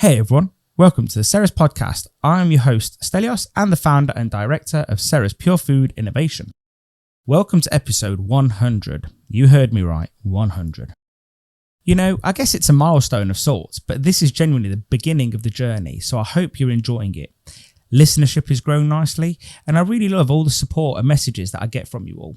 Hey everyone, welcome to the Ceres podcast. I'm your host, Stelios, and the founder and director of Ceres Pure Food Innovation. Welcome to episode 100. You heard me right, 100. You know, I guess it's a milestone of sorts, but this is genuinely the beginning of the journey, so I hope you're enjoying it. Listenership is growing nicely, and I really love all the support and messages that I get from you all.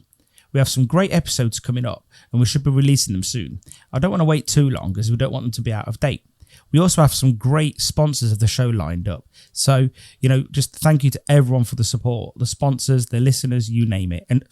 We have some great episodes coming up, and we should be releasing them soon. I don't want to wait too long, as we don't want them to be out of date. We also have some great sponsors of the show lined up. So, just thank you to everyone for the support, the sponsors, the listeners, you name it. And,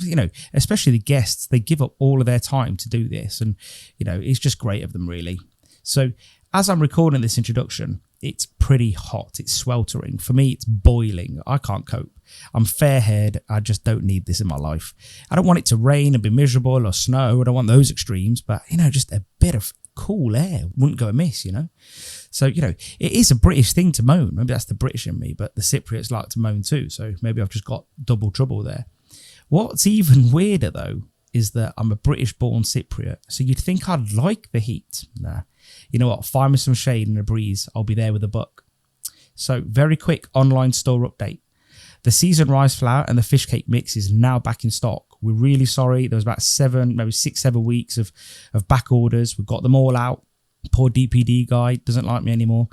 especially the guests, they give up all of their time to do this. And, it's just great of them, really. So as I'm recording this introduction, it's pretty hot. It's sweltering. For me, it's boiling. I can't cope. I'm fair-haired. I just don't need this in my life. I don't want it to rain and be miserable or snow. I don't want those extremes. But, just a bit of cool air wouldn't go amiss, So, it is a British thing to moan. Maybe that's the British in me, but the Cypriots like to moan too. So maybe I've just got double trouble there. What's even weirder, though, is that I'm a British-born Cypriot. So you'd think I'd like the heat. Nah. You know what? Find me some shade and a breeze. I'll be there with a buck. So very quick online store update. The seasoned rice flour and the fish cake mix is now back in stock. We're really sorry. There was about 6-7 weeks of back orders. We've got them all out. Poor DPD guy doesn't like me anymore.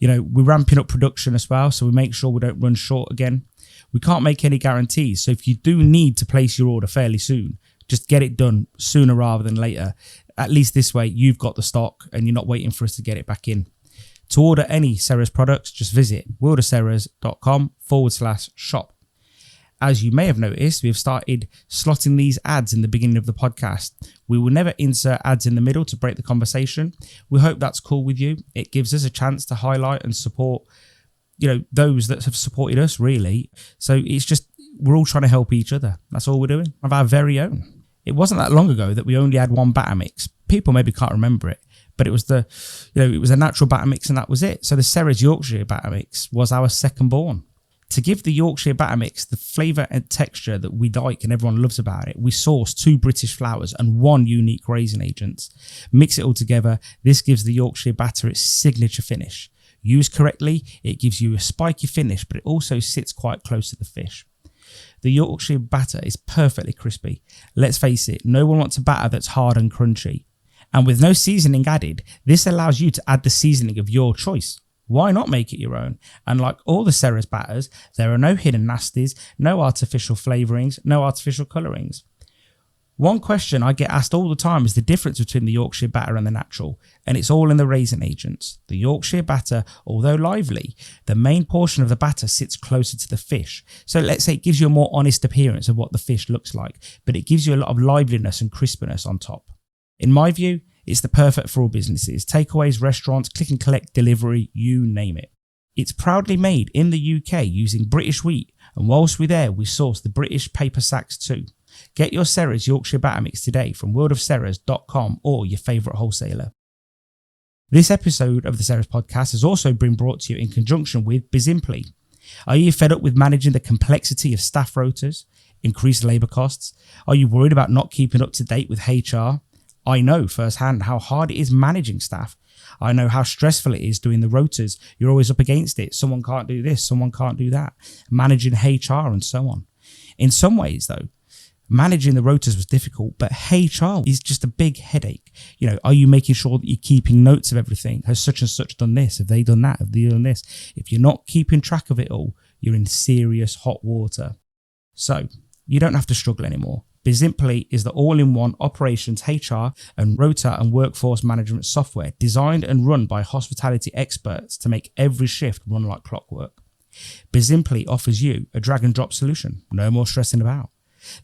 We're ramping up production as well, so we make sure we don't run short again. We can't make any guarantees, so if you do need to place your order fairly soon, just get it done sooner rather than later. At least this way, you've got the stock and you're not waiting for us to get it back in. To order any Ceres products, just visit worldofceres.com/shop. As you may have noticed, we have started slotting these ads in the beginning of the podcast. We will never insert ads in the middle to break the conversation. We hope that's cool with you. It gives us a chance to highlight and support, those that have supported us, really. So it's just, we're all trying to help each other. That's all we're doing, of our very own. It wasn't that long ago that we only had one batter mix. People maybe can't remember it, but it was it was a natural batter mix and that was it. So the Ceres Yorkshire batter mix was our second born. To give the Yorkshire batter mix the flavour and texture that we like and everyone loves about it, we sourced 2 British flours and 1 unique raising agent. Mix it all together. This gives the Yorkshire batter its signature finish. Used correctly, it gives you a spiky finish, but it also sits quite close to the fish. The Yorkshire batter is perfectly crispy. Let's face it, no one wants a batter that's hard and crunchy. And with no seasoning added, this allows you to add the seasoning of your choice. Why not make it your own? And like all the Ceres batters, there are no hidden nasties, no artificial flavourings, no artificial colourings. One question I get asked all the time is the difference between the Yorkshire batter and the natural, and it's all in the raising agents. The Yorkshire batter, although lively, the main portion of the batter sits closer to the fish. So let's say it gives you a more honest appearance of what the fish looks like, but it gives you a lot of liveliness and crispiness on top. In my view, it's the perfect for all businesses, takeaways, restaurants, click and collect, delivery, you name it. It's proudly made in the UK using British wheat, and whilst we're there, we source the British paper sacks too. Get your Ceres Yorkshire batter mix today from worldofceres.com or your favourite wholesaler. This episode of the Ceres podcast has also been brought to you in conjunction with Bizimply. Are you fed up with managing the complexity of staff rotas, increased labour costs? Are you worried about not keeping up to date with HR? I know firsthand how hard it is managing staff. I know how stressful it is doing the rotas. You're always up against it. Someone can't do this, someone can't do that. Managing HR and so on. In some ways, though, managing the rotas was difficult, but HR is just a big headache. Are you making sure that you're keeping notes of everything? Has such and such done this? Have they done that? Have they done this? If you're not keeping track of it all, you're in serious hot water. So you don't have to struggle anymore. Bizimply is the all-in-one operations, HR, and rota and workforce management software designed and run by hospitality experts to make every shift run like clockwork. Bizimply offers you a drag-and-drop solution, no more stressing about.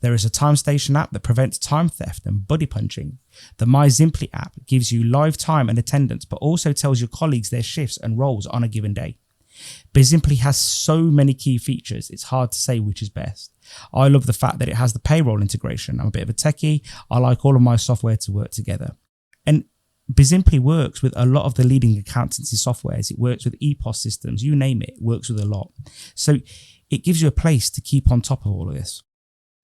There is a time station app that prevents time theft and buddy punching. The MyZimply app gives you live time and attendance, but also tells your colleagues their shifts and roles on a given day. Bizimply has so many key features, it's hard to say which is best. I love the fact that it has the payroll integration. I'm a bit of a techie. I like all of my software to work together. And Bizimply works with a lot of the leading accountancy softwares. It works with EPOS systems, you name it, works with a lot. So it gives you a place to keep on top of all of this.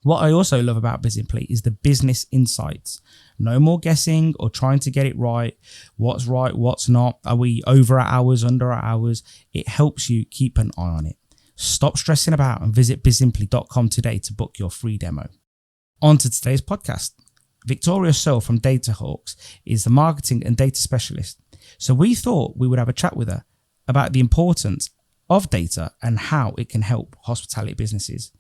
What I also love about Bizzimply is the business insights. No more guessing or trying to get it right, what's not. Are we over our hours, under our hours? It helps you keep an eye on it. Stop stressing about and visit bizzimply.com today to book your free demo. On to today's podcast. Victoria Searl from DataHawks is the marketing and data specialist. So we thought we would have a chat with her about the importance of data and how it can help hospitality businesses.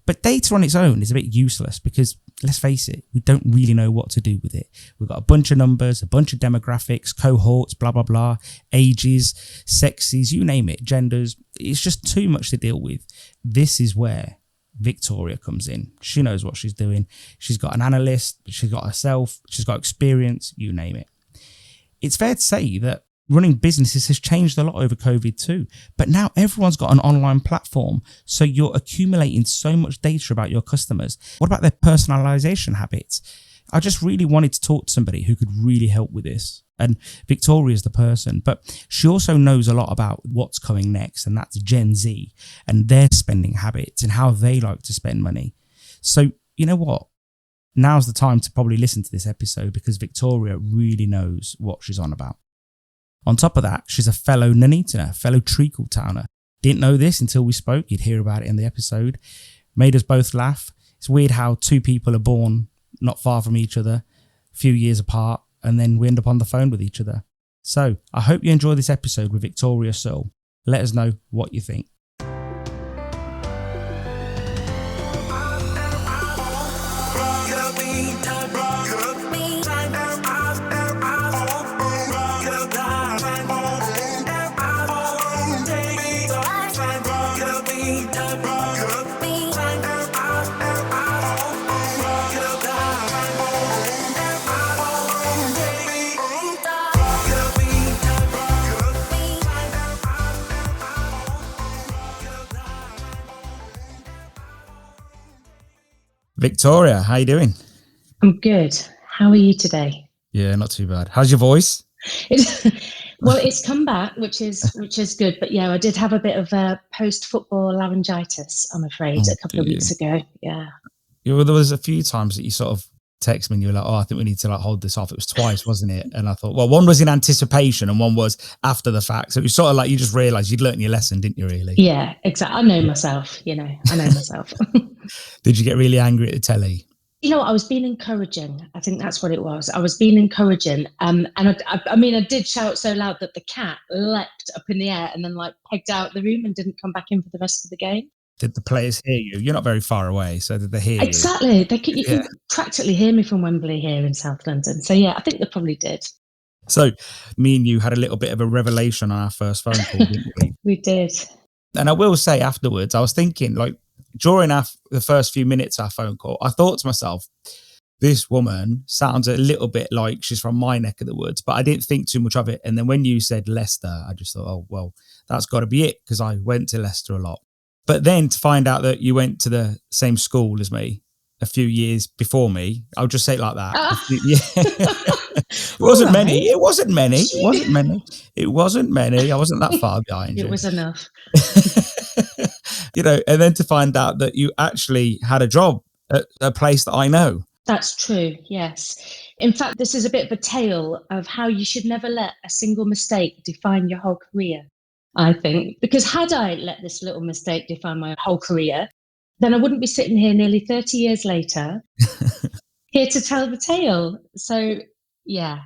But data on its own is a bit useless because, let's face it, we don't really know what to do with it. We've got a bunch of numbers, a bunch of demographics, cohorts, blah, blah, blah, ages, sexes, you name it, genders. It's just too much to deal with. This is where Victoria comes in. She knows what she's doing. She's got an analyst, she's got herself, she's got experience, you name it. It's fair to say that running businesses has changed a lot over COVID too, but now everyone's got an online platform, so you're accumulating so much data about your customers. What about their personalization habits? I just really wanted to talk to somebody who could really help with this, and Victoria's the person, but she also knows a lot about what's coming next, and that's Gen Z and their spending habits and how they like to spend money. So you know what? Now's the time to probably listen to this episode because Victoria really knows what she's on about. On top of that, she's a fellow Nuneataner, fellow Treacle Towner. Didn't know this until we spoke. You'd hear about it in the episode. Made us both laugh. It's weird how two people are born not far from each other, a few years apart, and then we end up on the phone with each other. So I hope you enjoy this episode with Victoria Searl. Let us know what you think. Victoria, how you doing? I'm good. How are you today? Yeah, not too bad. How's your voice? Well, it's come back, which is good. But yeah, I did have a bit of a post-football laryngitis, I'm afraid, a couple of weeks ago. Yeah. There was a few times that you sort of text me and you were like, oh, I think we need to hold this off. It was twice, wasn't it? And I thought, well, one was in anticipation and one was after the fact. So it was sort of like you just realised you'd learnt your lesson, didn't you, really? Yeah, exactly. I know myself, I know myself. Did you get really angry at the telly? You know what, I was being encouraging. I think that's what it was. I was being encouraging. And I did shout so loud that the cat leapt up in the air and then pegged out the room and didn't come back in for the rest of the game. Did the players hear you? You're not very far away, so did they hear you? Exactly. You can practically hear me from Wembley here in South London. So yeah, I think they probably did. So me and you had a little bit of a revelation on our first phone call, didn't we? We did. And I will say afterwards, I was thinking, during the first few minutes of our phone call, I thought to myself, this woman sounds a little bit like she's from my neck of the woods, but I didn't think too much of it. And then when you said Leicester, I just thought, oh, well, that's got to be it, because I went to Leicester a lot. But then to find out that you went to the same school as me a few years before me, I'll just say it like that. It wasn't many. It wasn't many. I wasn't that far behind you. It was enough. And then to find out that you actually had a job at a place that I know. That's true, yes. In fact, this is a bit of a tale of how you should never let a single mistake define your whole career, I think. Because had I let this little mistake define my whole career, then I wouldn't be sitting here nearly 30 years later, here to tell the tale. So, yeah,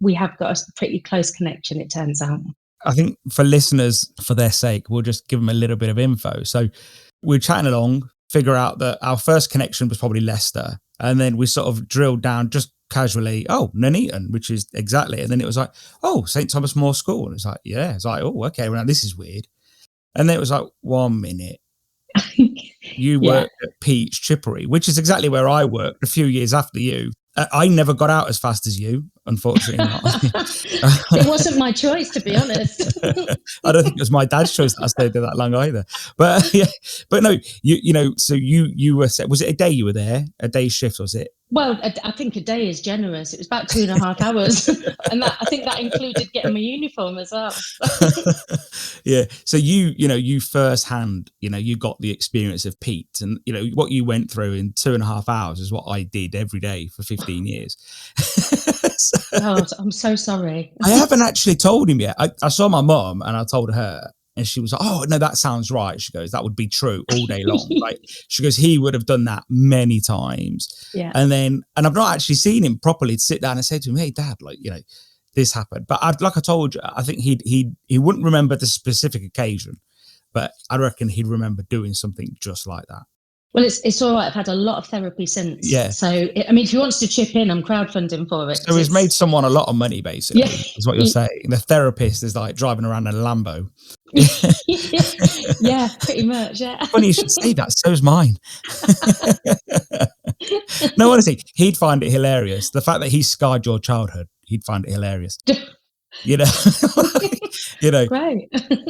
we have got a pretty close connection, it turns out. I think for listeners, for their sake, we'll just give them a little bit of info. So we're chatting along, figure out that our first connection was probably Leicester. And then we sort of drilled down just casually, oh, Nuneaton, which is exactly. And then it was like, oh, St. Thomas More School. And it's like, yeah. It's like, oh, okay, well, now this is weird. And then it was like, 1 minute. You worked at Peach Chippery, which is exactly where I worked a few years after you. I never got out as fast as you. unfortunately not. It wasn't my choice, to be honest. I don't think it was my dad's choice that I stayed there that long either. But yeah, but no, so you were, was it a day you were there? A day shift, was it? Well, I think a day is generous. It was about 2.5 hours. And I think that included getting my uniform as well. Yeah. So you firsthand, you got the experience of Pete, and what you went through in 2.5 hours is what I did every day for 15 years. Oh, I'm so sorry. I haven't actually told him yet. I saw my mum and I told her, and she was like, "Oh no, that sounds right." She goes, "That would be true all day long." Right? She goes, "He would have done that many times." Yeah. And I've not actually seen him properly to sit down and say to him, "Hey, Dad, this happened." But like I told you, I think he wouldn't remember the specific occasion, but I reckon he'd remember doing something just like that. Well, it's all right. I've had a lot of therapy since. Yeah. So, if he wants to chip in, I'm crowdfunding for it. So he's made someone a lot of money, basically, is what you're saying. The therapist is like driving around in a Lambo. Yeah, pretty much, yeah. Funny you should say that. So's mine. No, honestly, he'd find it hilarious. The fact that he scarred your childhood, he'd find it hilarious. Great.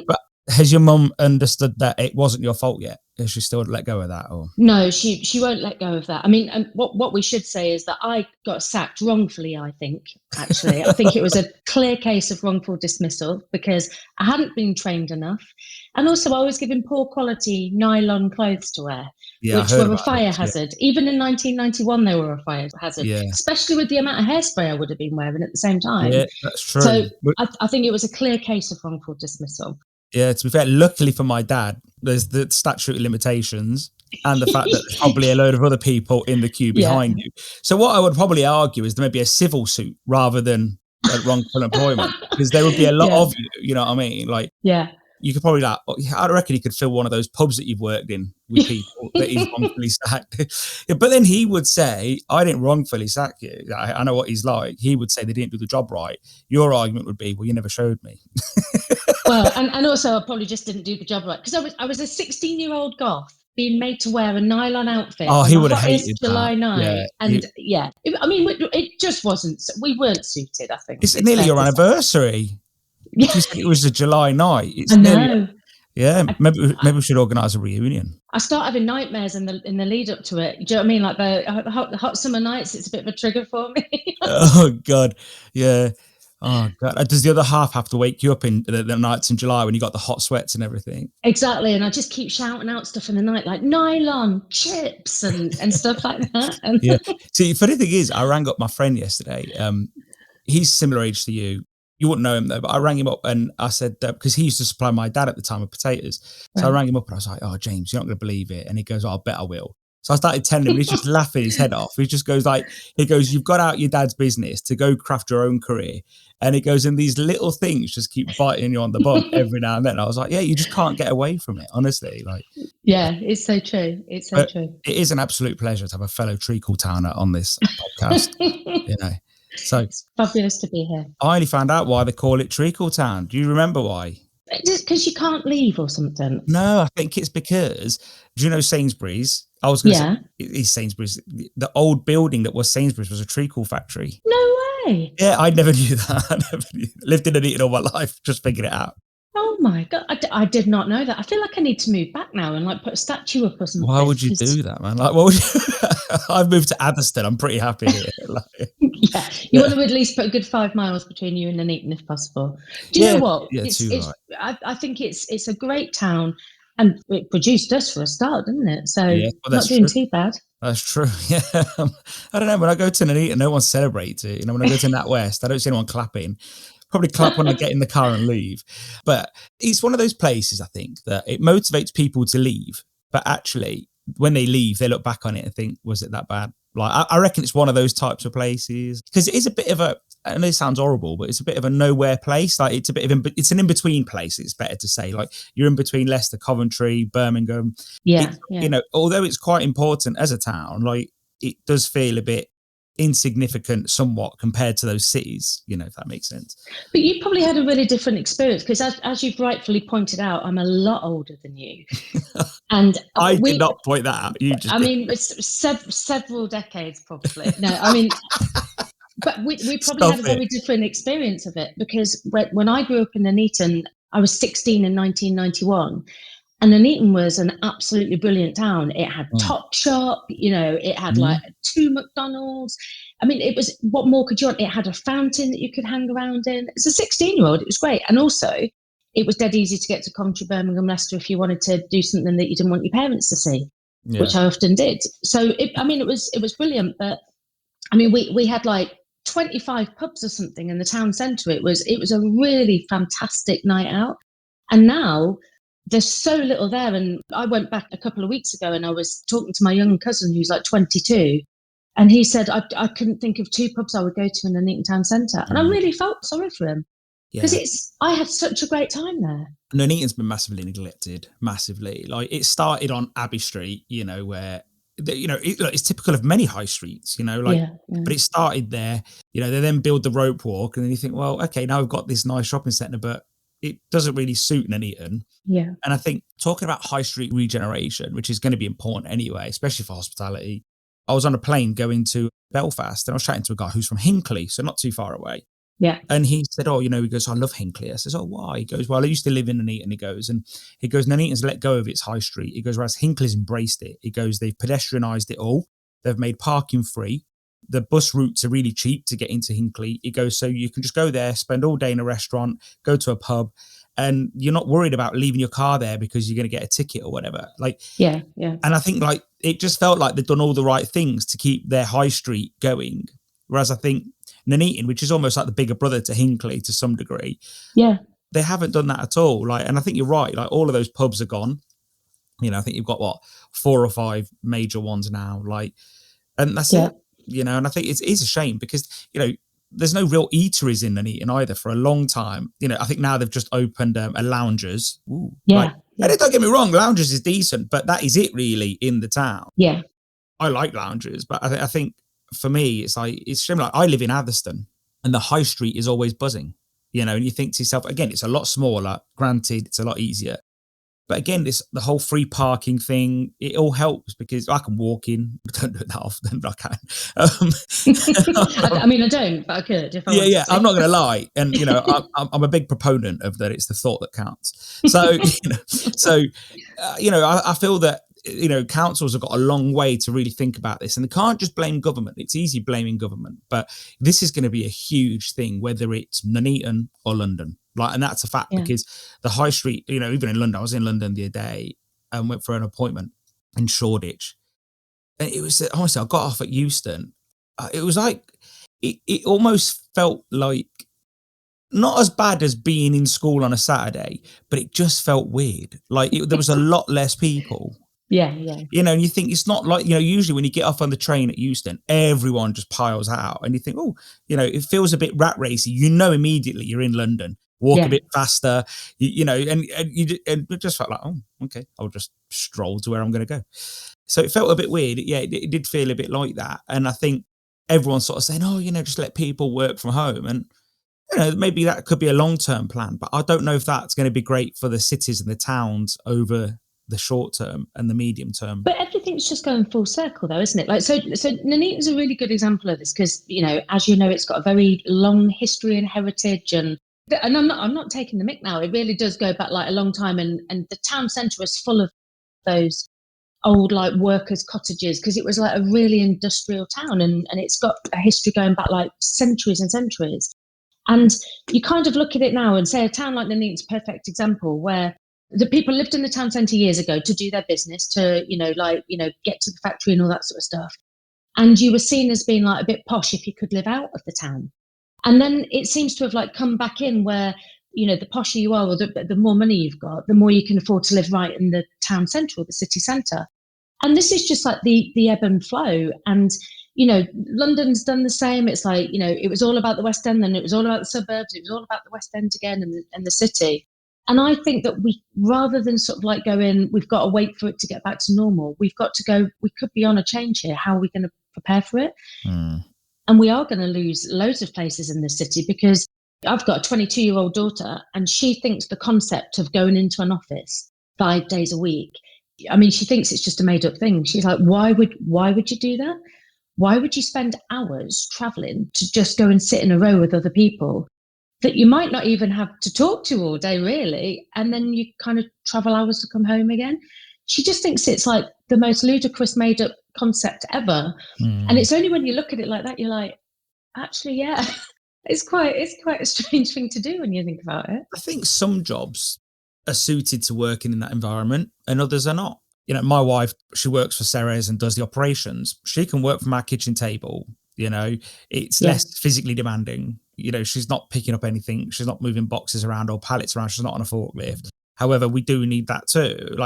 But has your mum understood that it wasn't your fault yet? Has she still let go of that? Or no, she won't let go of that. I mean, what we should say is that I got sacked wrongfully. I think actually, I think it was a clear case of wrongful dismissal because I hadn't been trained enough, and also I was given poor quality nylon clothes to wear, which were a fire hazard. Even in 1991, they were a fire hazard, especially with the amount of hairspray I would have been wearing at the same time. Yeah, that's true. So I think it was a clear case of wrongful dismissal. Yeah, to be fair, luckily for my dad, there's the statute of limitations and the fact that there's probably a load of other people in the queue behind you. So what I would probably argue is there may be a civil suit rather than a wrongful employment, because there would be a lot of you, you know what I mean? Like, you could probably, I reckon he could fill one of those pubs that you've worked in with people that he's wrongfully sacked. But then he would say, I didn't wrongfully sack you. I know what he's like. He would say they didn't do the job right. Your argument would be, well, you never showed me. Well, and also I probably just didn't do the job right, because I was a 16-year-old goth being made to wear a nylon outfit. Oh, he would have hated July that. night, I mean, it just wasnd. We weren't suited. I think it's nearly your anniversary. It was a July night. It's I know. Maybe we should organise a reunion. I start having nightmares in the lead up to it. Do you know what I mean? Like the hot summer nights, it's a bit of a trigger for me. Oh God, yeah. Oh God, does the other half have to wake you up in the nights in July when you got the hot sweats and everything? Exactly, and I just keep shouting out stuff in the night like nylon chips and stuff like that. Yeah. See, funny thing is, I rang up my friend yesterday. He's similar age to you. You wouldn't know him though, but I rang him up and I said, because he used to supply my dad at the time with potatoes. So I rang him up and I was like, "Oh, James, you're not going to believe it." And he goes, "Oh, I bet I will." So I started telling him, and he's just laughing his head off. He just goes "You've got out your dad's business to go craft your own career." And he goes, and these little things just keep biting you on the bum every now and then. I was like, yeah, you just can't get away from it, honestly. Like, yeah, it's so true. It's so true. It is an absolute pleasure to have a fellow treacle towner on this podcast, So it's fabulous to be here. I only found out why they call it Treacle Town. Do you remember why? Just because you can't leave or something? No, I think it's because, do you know Sainsbury's? I was going to say, it's Sainsbury's. The old building that was Sainsbury's was a treacle factory. No way. Yeah, I never knew that. Lived in Dunedin all my life, just figured it out. Oh my God, I did not know that. I feel like I need to move back now and like put a statue up or something. Why would you do that, man? Like, what would you... I've moved to Atherstone. I'm pretty happy here. You want to at least put a good 5 miles between you and Nuneaton if possible. Do you know what? Yeah, I think it's a great town, and it produced us for a start, didn't it? So not doing too bad. That's true. Yeah, I don't know. When I go to Nuneaton, no one celebrates it. When I go to NatWest, I don't see anyone clapping. Probably clap when I get in the car and leave. But it's one of those places, I think, that it motivates people to leave. But actually, when they leave, they look back on it and think, was it that bad? Like, I reckon it's one of those types of places. Because it is a bit of a, I know it sounds horrible, but it's a bit of a nowhere place. Like, it's it's an in-between place, it's better to say. Like, you're in between Leicester, Coventry, Birmingham. Yeah. Although it's quite important as a town, like, it does feel a bit insignificant somewhat compared to those cities, if that makes sense. But you probably had a really different experience, because as you've rightfully pointed out, I'm a lot older than you. And I did not point that out. You just mean, it's several decades probably. No, I mean, But we probably Stop had a it. very different experience of it, because when I grew up in Nuneaton, I was 16 in 1991. And Nuneaton was an absolutely brilliant town. It had Topshop, it had like 2 McDonald's. I mean, it was, what more could you want? It had a fountain that you could hang around in. As a 16-year-old, it was great. And also, it was dead easy to get to Coventry, Birmingham, Leicester if you wanted to do something that you didn't want your parents to see, which I often did. So, it was brilliant. But I mean, we had like 25 pubs or something in the town centre. It was a really fantastic night out. And now there's so little there. And I went back a couple of weeks ago and I was talking to my young cousin who's like 22. And he said, I couldn't think of 2 pubs I would go to in the Nuneaton town centre. And I really felt sorry for him, because I had such a great time there. Nuneaton's been massively neglected, massively. Like, it started on Abbey Street, where, it's typical of many high streets, but it started there. They then build the rope walk, and then you think, well, okay, now we've got this nice shopping centre, but it doesn't really suit Nuneaton. Yeah. And I think talking about high street regeneration, which is going to be important anyway, especially for hospitality. I was on a plane going to Belfast, and I was chatting to a guy who's from Hinckley, so not too far away. Yeah. And he said, he goes, I love Hinckley. I says, oh, why? He goes, well, I used to live in Nuneaton. He goes, Nuneaton's let go of its high street. He goes, whereas Hinckley's embraced it. He goes, they've pedestrianised it all. They've made parking free. The bus routes are really cheap to get into Hinckley. He goes, so you can just go there, spend all day in a restaurant, go to a pub, and you're not worried about leaving your car there because you're going to get a ticket or whatever. Yeah. And I think it just felt like they've done all the right things to keep their high street going. Whereas I think Nuneaton, which is almost like the bigger brother to Hinckley to some degree, they haven't done that at all. And I think you're right. Like, all of those pubs are gone. I think you've got 4 or 5 major ones now. And that's it. And I think it's a shame because there's no real eateries in Nuneaton either for a long time. I think now they've just opened a Loungers. Ooh, and don't get me wrong, Loungers is decent, but that is it really in the town. Yeah. I like Loungers, but I think for me, it's a shame. Like, I live in Atherstone and the high street is always buzzing, and you think to yourself, again, it's a lot smaller. Granted, it's a lot easier. But again, the whole free parking thing, it all helps because I can walk in. I don't do it that often, but I can. I mean, I don't, but I could if I wanted to. I'm not going to lie. And, I'm a big proponent of that. It's the thought that counts. So, I feel that, councils have got a long way to really think about this, and they can't just blame government. It's easy blaming government, but this is going to be a huge thing, whether it's Nuneaton or London. And that's a fact, because the high street, even in London, I was in London the other day and went for an appointment in Shoreditch. And it was, honestly, I got off at Euston. It was like, it almost felt like, not as bad as being in school on a Saturday, but it just felt weird. There was a lot less people. Yeah. And you think it's not like, usually when you get off on the train at Euston, everyone just piles out and you think, it feels a bit rat racy. Immediately you're in London, walk a bit faster, and it just felt like, oh, okay, I'll just stroll to where I'm going to go. So it felt a bit weird. Yeah, it did feel a bit like that. And I think everyone's sort of saying, oh, just let people work from home. And, maybe that could be a long-term plan, but I don't know if that's going to be great for the cities and the towns over the short term and the medium term. But everything's just going full circle though, isn't it? So Nuneaton's a really good example of this because, as you know, it's got a very long history and heritage, and I'm not taking the mick now. It really does go back a long time, and the town centre is full of those old workers' cottages because it was a really industrial town, and it's got a history going back centuries and centuries. And you kind of look at it now and say a town like Nuneaton's a perfect example where the people lived in the town centre years ago to do their business, to, get to the factory and all that sort of stuff. And you were seen as being a bit posh if you could live out of the town. And then it seems to have come back in where, the posher you are, or the more money you've got, the more you can afford to live right in the town centre or the city centre. And this is just the ebb and flow. And, London's done the same. It's it was all about the West End, then it was all about the suburbs. It was all about the West End again and the city. And I think that we, rather than sort of going, we've got to wait for it to get back to normal, we've got to go, we could be on a change here. How are we going to prepare for it? And we are going to lose loads of places in the city because I've got a 22-year-old daughter and she thinks the concept of going into an office 5 days a week, I mean, she thinks it's just a made up thing. She's like, why would you do that? why would you spend hours traveling to just go and sit in a row with other people that you might not even have to talk to all day, really? And then you kind of travel hours to come home again. She just thinks it's like the most ludicrous made up concept ever. And it's only when you look at it like that, you're like, actually, yeah, it's quite a strange thing to do when you think about it. I think some jobs are suited to working in that environment and others are not. My wife, she works for Ceres and does the operations. She can work from our kitchen table. It's less physically demanding. She's not picking up anything. She's not moving boxes around or pallets around. She's not on a forklift. However, we do need that too.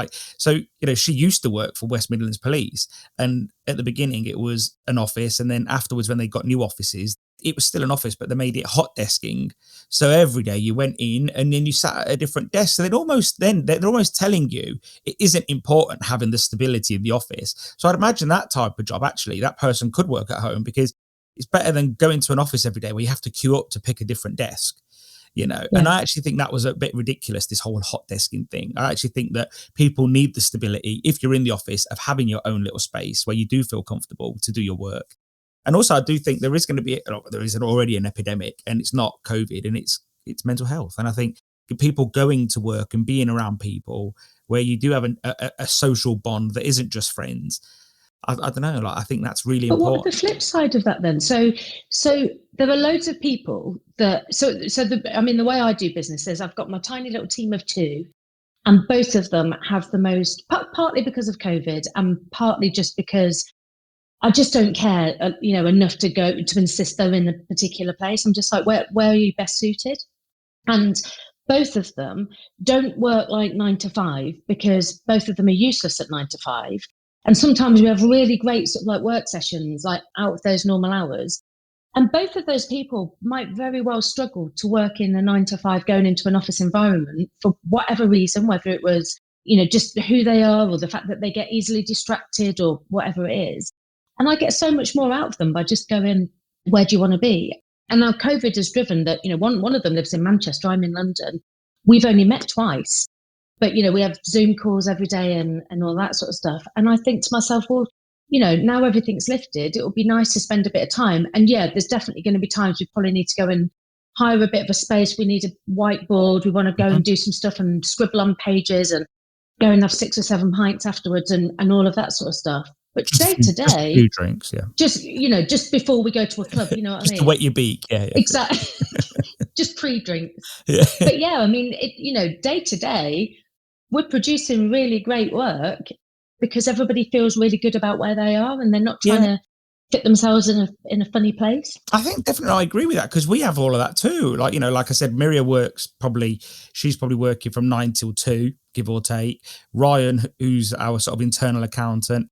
She used to work for West Midlands Police. And at the beginning, it was an office. And then afterwards, when they got new offices, it was still an office, but they made it hot desking. So every day you went in and then you sat at a different desk. So they're almost telling you it isn't important having the stability of the office. So I'd imagine that type of job, actually, that person could work at home because it's better than going to an office every day where you have to queue up to pick a different desk. And I actually think that was a bit ridiculous, this whole hot desking thing. I actually think that people need the stability, if you're in the office, of having your own little space where you do feel comfortable to do your work. And also, I do think there is going to be, there is already an epidemic, and it's not COVID, and it's mental health. And I think people going to work and being around people where you do have a social bond that isn't just friends, I don't know. I think that's really important. But what are the flip side of that then? So there are loads of people that. The way I do business is I've got my tiny little team of 2, and both of them have the most. Partly because of COVID, and partly just because I just don't care, enough to go to insist they're in a particular place. I'm just like, where are you best suited? And both of them don't work like 9 to 5 because both of them are useless at 9 to 5. And sometimes we have really great sort of like work sessions, like out of those normal hours. And both of those people might very well struggle to work in a 9 to 5 going into an office environment for whatever reason, whether it was, just who they are or the fact that they get easily distracted or whatever it is. And I get so much more out of them by just going, where do you want to be? And now COVID has driven that, one of them lives in Manchester, I'm in London. We've only met twice, but, we have Zoom calls every day and all that sort of stuff. And I think to myself, well, now everything's lifted, it would be nice to spend a bit of time. And yeah, there's definitely going to be times we probably need to go and hire a bit of a space. We need a whiteboard. We want to go and do some stuff and scribble on pages and go and have 6 or 7 pints afterwards and all of that sort of stuff. But day to day, just a few drinks, yeah. Just before we go to a club, you know what I mean? Just to wet your beak, yeah. Exactly. Just pre-drinks. Yeah. But yeah, I mean, day to day, we're producing really great work because everybody feels really good about where they are and they're not trying to fit themselves in a funny place. I think definitely I agree with that because we have all of that too. Like I said, Miria she's probably working from 9 till 2, give or take. Ryan, who's our sort of internal accountant,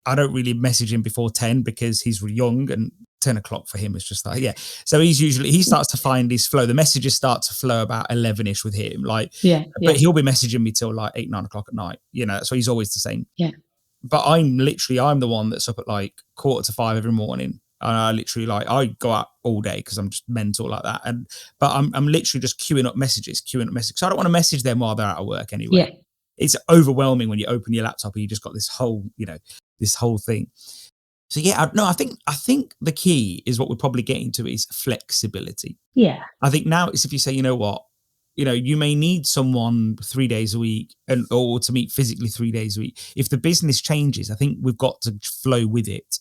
I don't really message him before 10 because he's young and 10 o'clock for him is just like, yeah. So he starts to find his flow. The messages start to flow about 11ish with him. But he'll be messaging me till like 8, 9 o'clock at night, so he's always the same. Yeah. But I'm the one that's up at like 4:45 every morning. And I literally I go out all day because I'm just mental like that. But I'm literally just queuing up messages. So I don't want to message them while they're out of work anyway. Yeah. It's overwhelming when you open your laptop and you just got this whole thing. So yeah, I think the key is what we're probably getting to is flexibility. Yeah. I think now it's if you say, you may need someone 3 days a week or to meet physically 3 days a week. If the business changes, I think we've got to flow with it.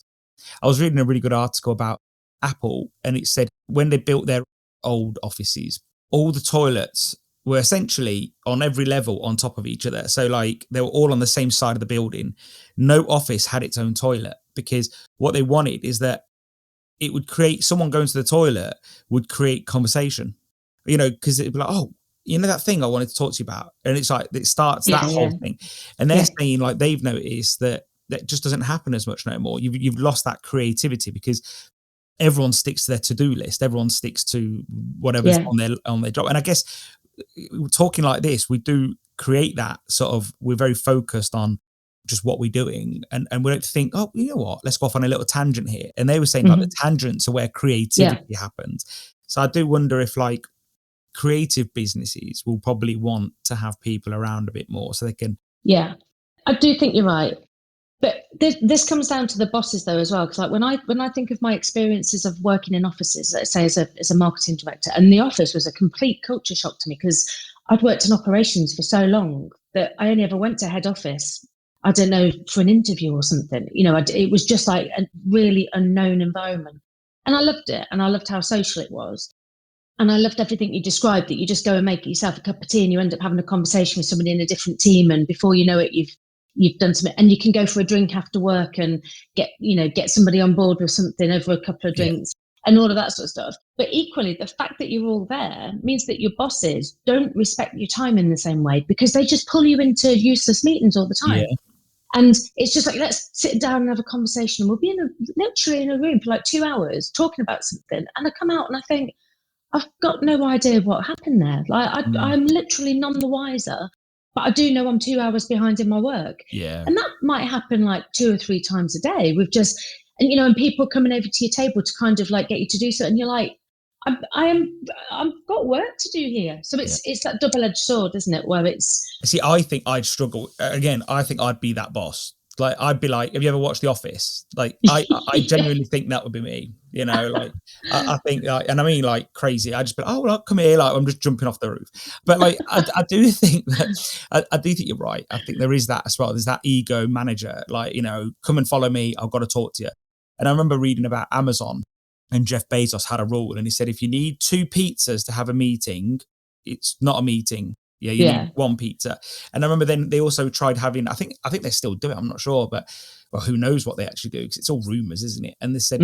I was reading a really good article about Apple and it said when they built their old offices, all the toilets were essentially on every level on top of each other. So they were all on the same side of the building. No office had its own toilet because what they wanted is that it would create someone going to the toilet would create conversation, because it'd be like, oh, that thing I wanted to talk to you about. And it's like, it starts that whole thing. And they're saying they've noticed that just doesn't happen as much no more. You've lost that creativity because everyone sticks to their to-do list. Everyone sticks to whatever's on their job. And I guess talking like this, we do create that sort of, we're very focused on just what we're doing and we don't think, oh, you know what, let's go off on a little tangent here. And they were saying the tangents are where creativity happens. So I do wonder if creative businesses will probably want to have people around a bit more so they can. Yeah, I do think you're right. But this comes down to the bosses though as well, because like when I think of my experiences of working in offices, let's say as a marketing director, and the office was a complete culture shock to me because I'd worked in operations for so long that I only ever went to head office. I don't know, for an interview or something. It was just like a really unknown environment, and I loved it, and I loved how social it was. And I loved everything you described, that you just go and make yourself a cup of tea and you end up having a conversation with somebody in a different team. And before you know it, you've done something, and you can go for a drink after work and get somebody on board with something over a couple of drinks and all of that sort of stuff. But equally, the fact that you're all there means that your bosses don't respect your time in the same way, because they just pull you into useless meetings all the time. Yeah. And it's just like, let's sit down and have a conversation. And we'll be literally in a room for like 2 hours talking about something. And I come out and I think, I've got no idea what happened there. Like I'm literally none the wiser, but I do know I'm 2 hours behind in my work. Yeah. And that might happen like 2 or 3 times a day with just, and people coming over to your table to kind of like get you to do so. And you're like, I've got work to do here. So it's that double-edged sword, isn't it? Where See, I think I'd struggle. Again, I think I'd be that boss. Like, I'd be like, have you ever watched The Office? Like, I genuinely think that would be me, like, I think, and I mean, like, crazy. I just be like, oh, well, come here. Like, I'm just jumping off the roof. But like, I do think that, I do think you're right. I think there is that as well. There's that ego manager, like, come and follow me. I've got to talk to you. And I remember reading about Amazon, and Jeff Bezos had a rule, and he said, if you need 2 pizzas to have a meeting, it's not a meeting. Yeah, you need 1 pizza. And I remember then they also tried having, I think they still do it, I'm not sure, but well, who knows what they actually do, because it's all rumors, isn't it? And they said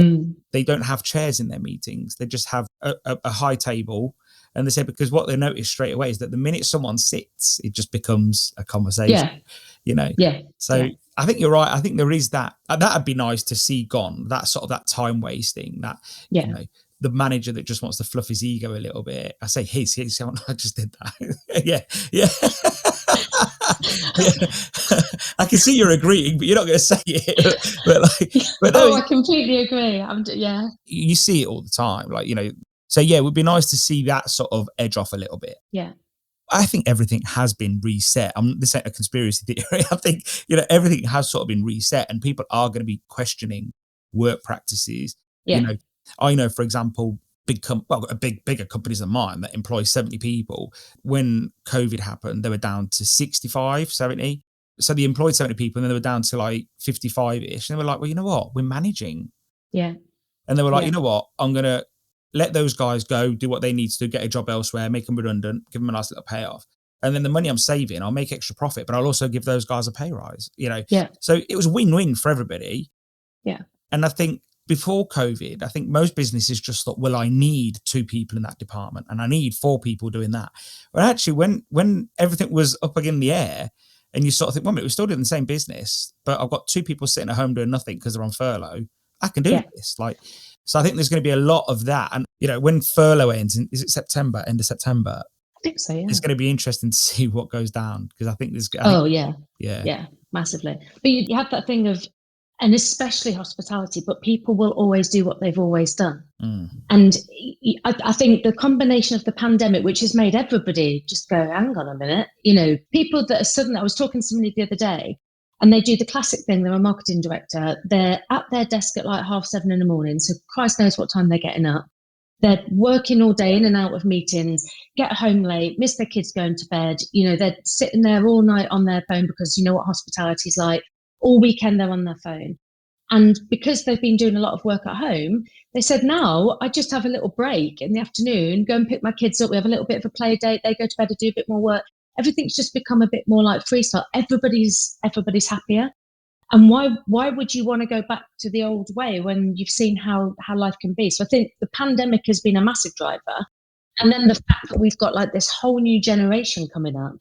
they don't have chairs in their meetings. They just have a high table. And they said, because what they noticed straight away is that the minute someone sits, it just becomes a conversation, So I think you're right. I think there is that. That'd be nice to see gone, that sort of that time wasting, that, the manager that just wants to fluff his ego a little bit. I say his, I just did that. yeah. I can see you're agreeing, but you're not going to say it. But no, I completely agree. You see it all the time, like, so yeah, it would be nice to see that sort of edge off a little bit. Yeah. I think everything has been reset. This ain't a conspiracy theory. I think, everything has sort of been reset, and people are going to be questioning work practices. Yeah. I know, for example, bigger companies than mine that employ 70 people. When COVID happened, they were down to 65, 70. So they employed 70 people, and then they were down to like 55-ish. And they were like, well, you know what? We're managing. Yeah. And they were like, you know what? I'm going to let those guys go, do what they need to do, get a job elsewhere, make them redundant, give them a nice little payoff. And then the money I'm saving, I'll make extra profit, but I'll also give those guys a pay rise, Yeah. So it was win-win for everybody. Yeah. And I think before COVID, I think most businesses just thought, well, I need 2 people in that department and I need 4 people doing that. But actually, when everything was up in the air, and you sort of think, well, we're still doing the same business, but I've got 2 people sitting at home doing nothing because they're on furlough. I can do this. So I think there's going to be a lot of that. And, when furlough ends, is it September, end of September? I think so, yeah. It's going to be interesting to see what goes down, because I think there's... Yeah, massively. But you have that thing of, and especially hospitality, but people will always do what they've always done. And I think the combination of the pandemic, which has made everybody just go, hang on a minute, people that are suddenly... I was talking to somebody the other day, and they do the classic thing. They're a marketing director. They're at their desk at like 7:30 in the morning. So Christ knows what time they're getting up. They're working all day in and out of meetings, get home late, miss their kids going to bed. They're sitting there all night on their phone, because you know what hospitality is like. All weekend they're on their phone. And because they've been doing a lot of work at home, they said, now I just have a little break in the afternoon, go and pick my kids up. We have a little bit of a play date. They go to bed and do a bit more work. Everything's just become a bit more like freestyle. Everybody's happier. And why would you want to go back to the old way when you've seen how life can be? So I think the pandemic has been a massive driver. And then the fact that we've got like this whole new generation coming up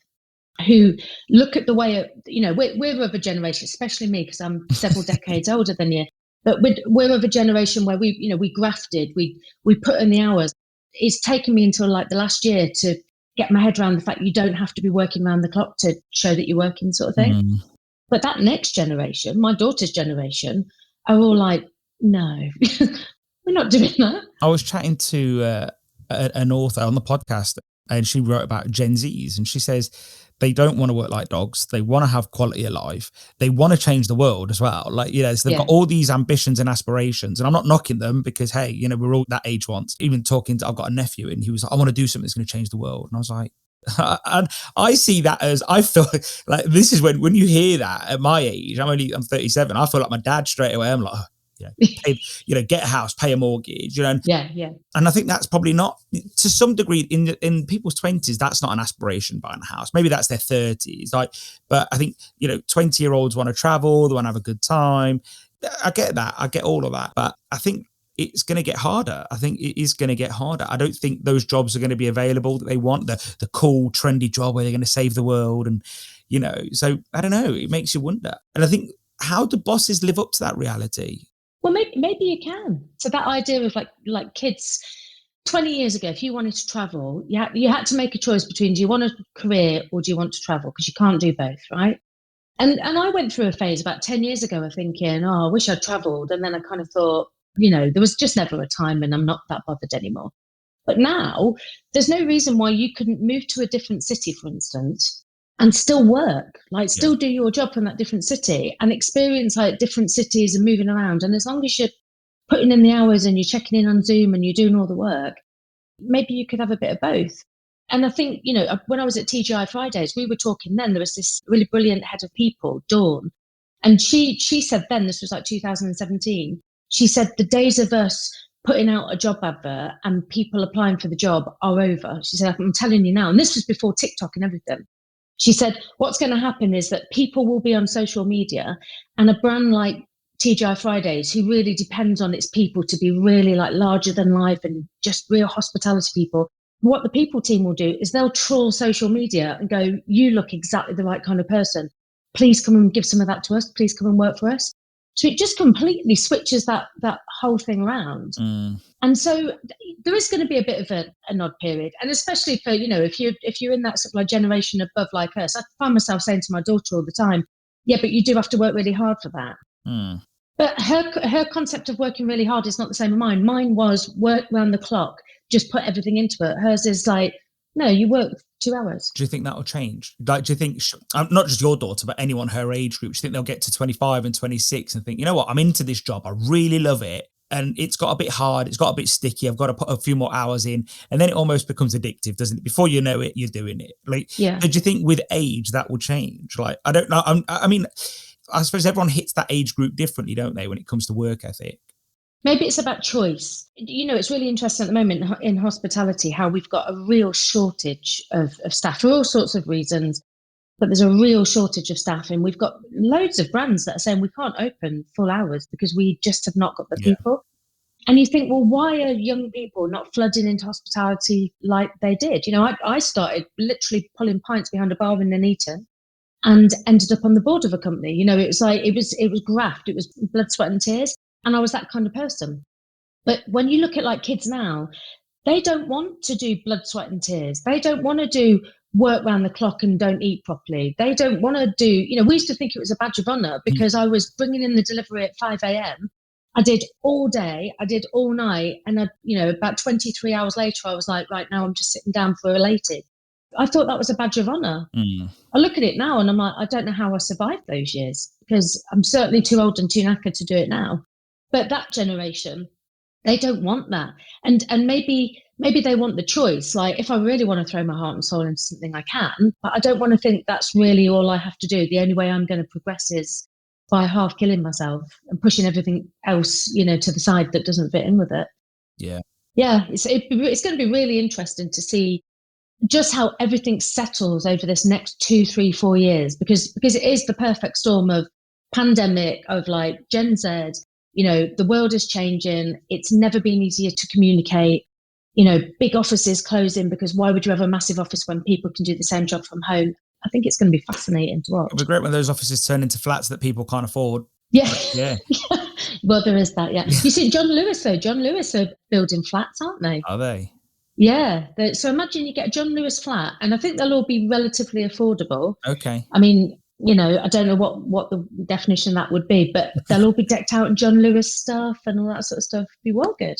who look at the way, we're of a generation, especially me, because I'm several decades older than you, but we're of a generation where we grafted, we put in the hours. It's taken me until like the last year to get my head around the fact you don't have to be working around the clock to show that you're working, sort of thing. But that next generation, my daughter's generation, are all like, no, we're not doing that. I was chatting to an author on the podcast, and she wrote about Gen Zs, and she says They don't want to work like dogs. They want to have quality of life. They want to change the world as well. Like, so they've got all these ambitions and aspirations, and I'm not knocking them because, hey, we're all that age once. Even talking to, I've got a nephew and he was like, I want to do something that's going to change the world. And I was like, and I see that as, I feel like this is when you hear that at my age, I'm 37. I feel like my dad straight away. I'm like, pay, get a house, pay a mortgage, Yeah. And I think that's probably not, to some degree, in people's 20s, that's not an aspiration, buying a house. Maybe that's their 30s. But I think 20-year-olds want to travel, they want to have a good time. I get that. I get all of that. But I think it's going to get harder. I think it is going to get harder. I don't think those jobs are going to be available that they want, the cool, trendy job where they're going to save the world. And, so I don't know. It makes you wonder. And I think, how do bosses live up to that reality? Well, maybe you can. So that idea of like kids 20 years ago, if you wanted to travel, you had to make a choice between, do you want a career or do you want to travel? Because you can't do both, right? And I went through a phase about 10 years ago of thinking, I wish I'd traveled. And then I kind of thought, there was just never a time, and I'm not that bothered anymore. But now there's no reason why you couldn't move to a different city, for instance, and still work, still do your job from that different city and experience different cities and moving around. And as long as you're putting in the hours and you're checking in on Zoom and you're doing all the work, maybe you could have a bit of both. And I think, when I was at TGI Fridays, we were talking then, there was this really brilliant head of people, Dawn, and she said then, this was like 2017, she said the days of us putting out a job advert and people applying for the job are over. She said, I'm telling you now, and this was before TikTok and everything. She said, what's going to happen is that people will be on social media, and a brand like TGI Fridays, who really depends on its people to be really larger than life and just real hospitality people, what the people team will do is they'll troll social media and go, you look exactly the right kind of person. Please come and give some of that to us. Please come and work for us. So it just completely switches that whole thing around. And so there is going to be a bit of an odd period. And especially for, if you're in that sort of generation above like us, I find myself saying to my daughter all the time, yeah, but you do have to work really hard for that. But her concept of working really hard is not the same as mine. Mine was work round the clock, just put everything into it. Hers is no, you work 2 hours. Do you think that will change? Do you think, not just your daughter, but anyone her age group, do you think they'll get to 25 and 26 and think, you know what, I'm into this job, I really love it, and it's got a bit hard, it's got a bit sticky, I've got to put a few more hours in, and then it almost becomes addictive, doesn't it? Before you know it, you're doing it. Do you think with age that will change? I don't know. I mean, I suppose everyone hits that age group differently, don't they, when it comes to work ethic? Maybe it's about choice. It's really interesting at the moment in hospitality how we've got a real shortage of staff for all sorts of reasons, but there's a real shortage of staff. And we've got loads of brands that are saying we can't open full hours because we just have not got the people. And you think, well, why are young people not flooding into hospitality like they did? I started literally pulling pints behind a bar in Nuneaton and ended up on the board of a company. It was graft, it was blood, sweat and tears. And I was that kind of person. But when you look at kids now, they don't want to do blood, sweat and tears. They don't want to do work round the clock and don't eat properly. They don't want to do, we used to think it was a badge of honor because I was bringing in the delivery at 5 a.m. I did all day, I did all night. And, about 23 hours later, I was like, right now I'm just sitting down for elated. I thought that was a badge of honor. I look at it now and I'm like, I don't know how I survived those years because I'm certainly too old and too knackered to do it now. But that generation, they don't want that. And maybe they want the choice. If I really want to throw my heart and soul into something, I can. But I don't want to think that's really all I have to do. The only way I'm going to progress is by half killing myself and pushing everything else, to the side that doesn't fit in with it. Yeah. Yeah, it's going to be really interesting to see just how everything settles over this next 2, 3, 4 years, because it is the perfect storm of pandemic, of Gen Z. The world is changing. It's never been easier to communicate. Big offices closing because why would you have a massive office when people can do the same job from home? I think it's going to be fascinating to watch. It'll be great when those offices turn into flats that people can't afford. Yeah. Yeah. Well, there is that, yeah. You see John Lewis, though. John Lewis are building flats, aren't they? Are they? Yeah. So imagine you get a John Lewis flat, and I think they'll all be relatively affordable. Okay. I mean, I don't know what the definition of that would be, but they'll all be decked out in John Lewis stuff and all that sort of stuff. It'd be well good.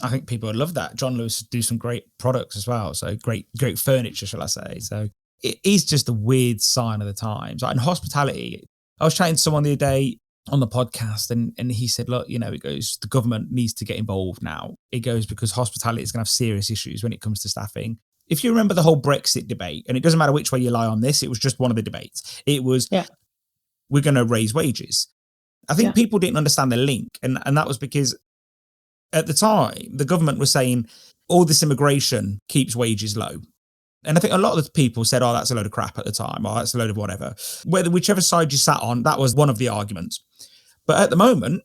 I think people would love that. John Lewis do some great products as well. So great furniture, shall I say. So it is just a weird sign of the times. Like in hospitality, I was chatting to someone the other day on the podcast and he said, look, he goes, the government needs to get involved now. It goes because hospitality is going to have serious issues when it comes to staffing. If you remember the whole Brexit debate, and it doesn't matter which way you lie on this, it was just one of the debates. It was, we're going to raise wages. I think people didn't understand the link. And that was because at the time, the government was saying all this immigration keeps wages low. And I think a lot of the people said, oh, that's a load of crap at the time, or that's a load of whatever. Whichever side you sat on, that was one of the arguments. But at the moment,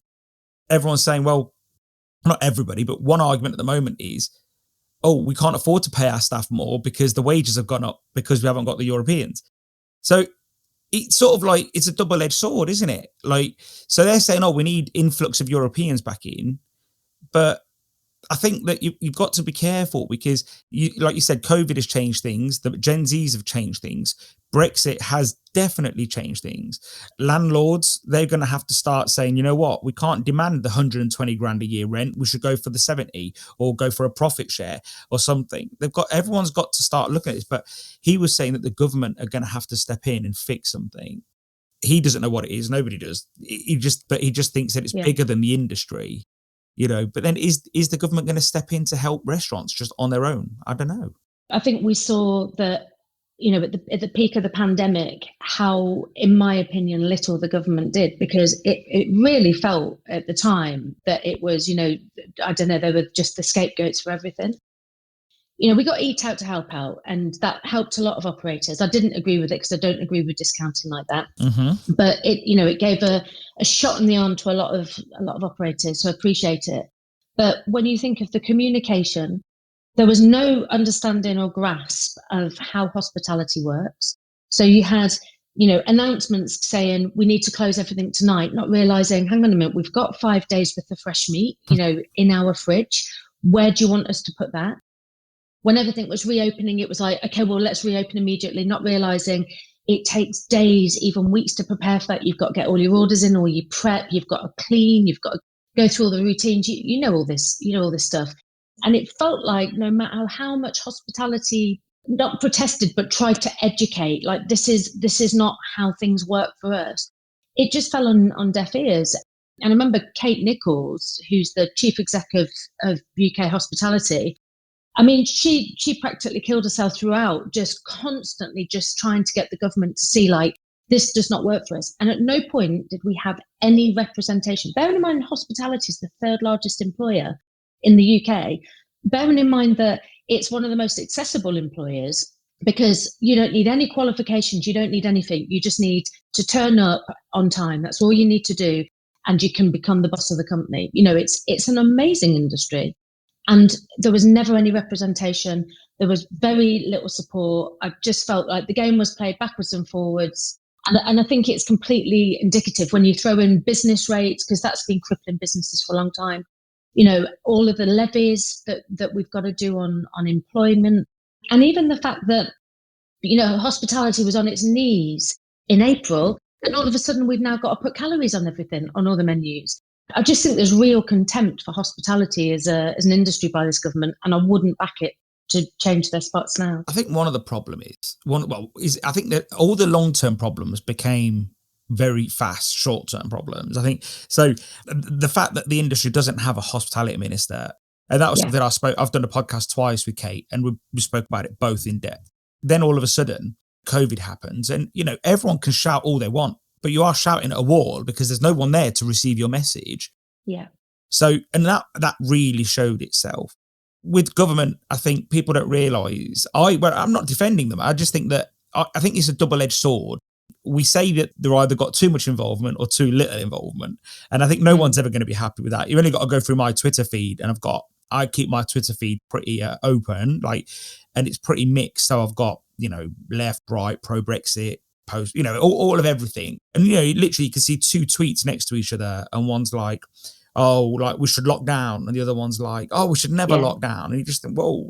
everyone's saying, well, not everybody, but one argument at the moment is, oh, we can't afford to pay our staff more because the wages have gone up because we haven't got the Europeans. So it's sort of like, it's a double-edged sword, isn't it? Like, so they're saying, oh, we need influx of Europeans back in. But I think that you've got to be careful because, like you said, COVID has changed things. The Gen Zs have changed things. Brexit has definitely changed things. Landlords, they're going to have to start saying, you know what, we can't demand the 120 grand a year rent. We should go for the 70 or go for a profit share or something. Everyone's got to start looking at this. But he was saying that the government are going to have to step in and fix something. He doesn't know what it is. Nobody does. He just thinks that it's bigger than the industry. But then is the government going to step in to help restaurants just on their own? I don't know. I think we saw that, at the peak of the pandemic, how, in my opinion, little the government did, because it really felt at the time that it was, I don't know, they were just the scapegoats for everything. We got Eat Out to help out, and that helped a lot of operators. I didn't agree with it because I don't agree with discounting like that. Mm-hmm. But it gave a shot in the arm to a lot of operators, so I appreciate it. But when you think of the communication, there was no understanding or grasp of how hospitality works. So you had, announcements saying we need to close everything tonight, not realizing, hang on a minute, we've got 5 days worth of fresh meat, in our fridge. Where do you want us to put that? When everything was reopening, it was like, okay, well, let's reopen immediately, not realizing it takes days, even weeks to prepare for that. You've got to get all your orders in, all your prep, you've got to clean, you've got to go through all the routines. You know all this stuff. And it felt like no matter how much hospitality, not protested, but tried to educate, like this is not how things work for us. It just fell on deaf ears. And I remember Kate Nichols, who's the chief executive of UK Hospitality, I mean, she practically killed herself throughout, just constantly just trying to get the government to see, like, this does not work for us. And at no point did we have any representation. Bearing in mind, hospitality is the third largest employer in the UK. Bearing in mind that it's one of the most accessible employers because you don't need any qualifications, you don't need anything. You just need to turn up on time. That's all you need to do. And you can become the boss of the company. It's an amazing industry. And there was never any representation. There was very little support. I just felt like the game was played backwards and forwards. And I think it's completely indicative when you throw in business rates, because that's been crippling businesses for a long time. All of the levies that we've got to do on employment. And even the fact that, hospitality was on its knees in April. And all of a sudden, we've now got to put calories on everything, on all the menus. I just think there's real contempt for hospitality as an industry by this government, and I wouldn't back it to change their spots now. I think one of the problem is I think that all the long-term problems became very fast short-term problems. I think so. The fact that the industry doesn't have a hospitality minister, and that was something I've done a podcast twice with Kate, and we spoke about it both in depth. Then all of a sudden, COVID happens, and everyone can shout all they want, but you are shouting at a wall because there's no one there to receive your message. Yeah. So, and that really showed itself. With government, I think people don't realise, I'm not defending them. I just think that, I think it's a double-edged sword. We say that they're either got too much involvement or too little involvement. And I think no one's ever going to be happy with that. You've only got to go through my Twitter feed, and I keep my Twitter feed pretty open, and it's pretty mixed. So I've got, left, right, pro-Brexit, post, all of everything. And, literally you can see two tweets next to each other, and one's like, oh, like we should lock down, and the other one's like, oh, we should never lock down. And you just think, whoa,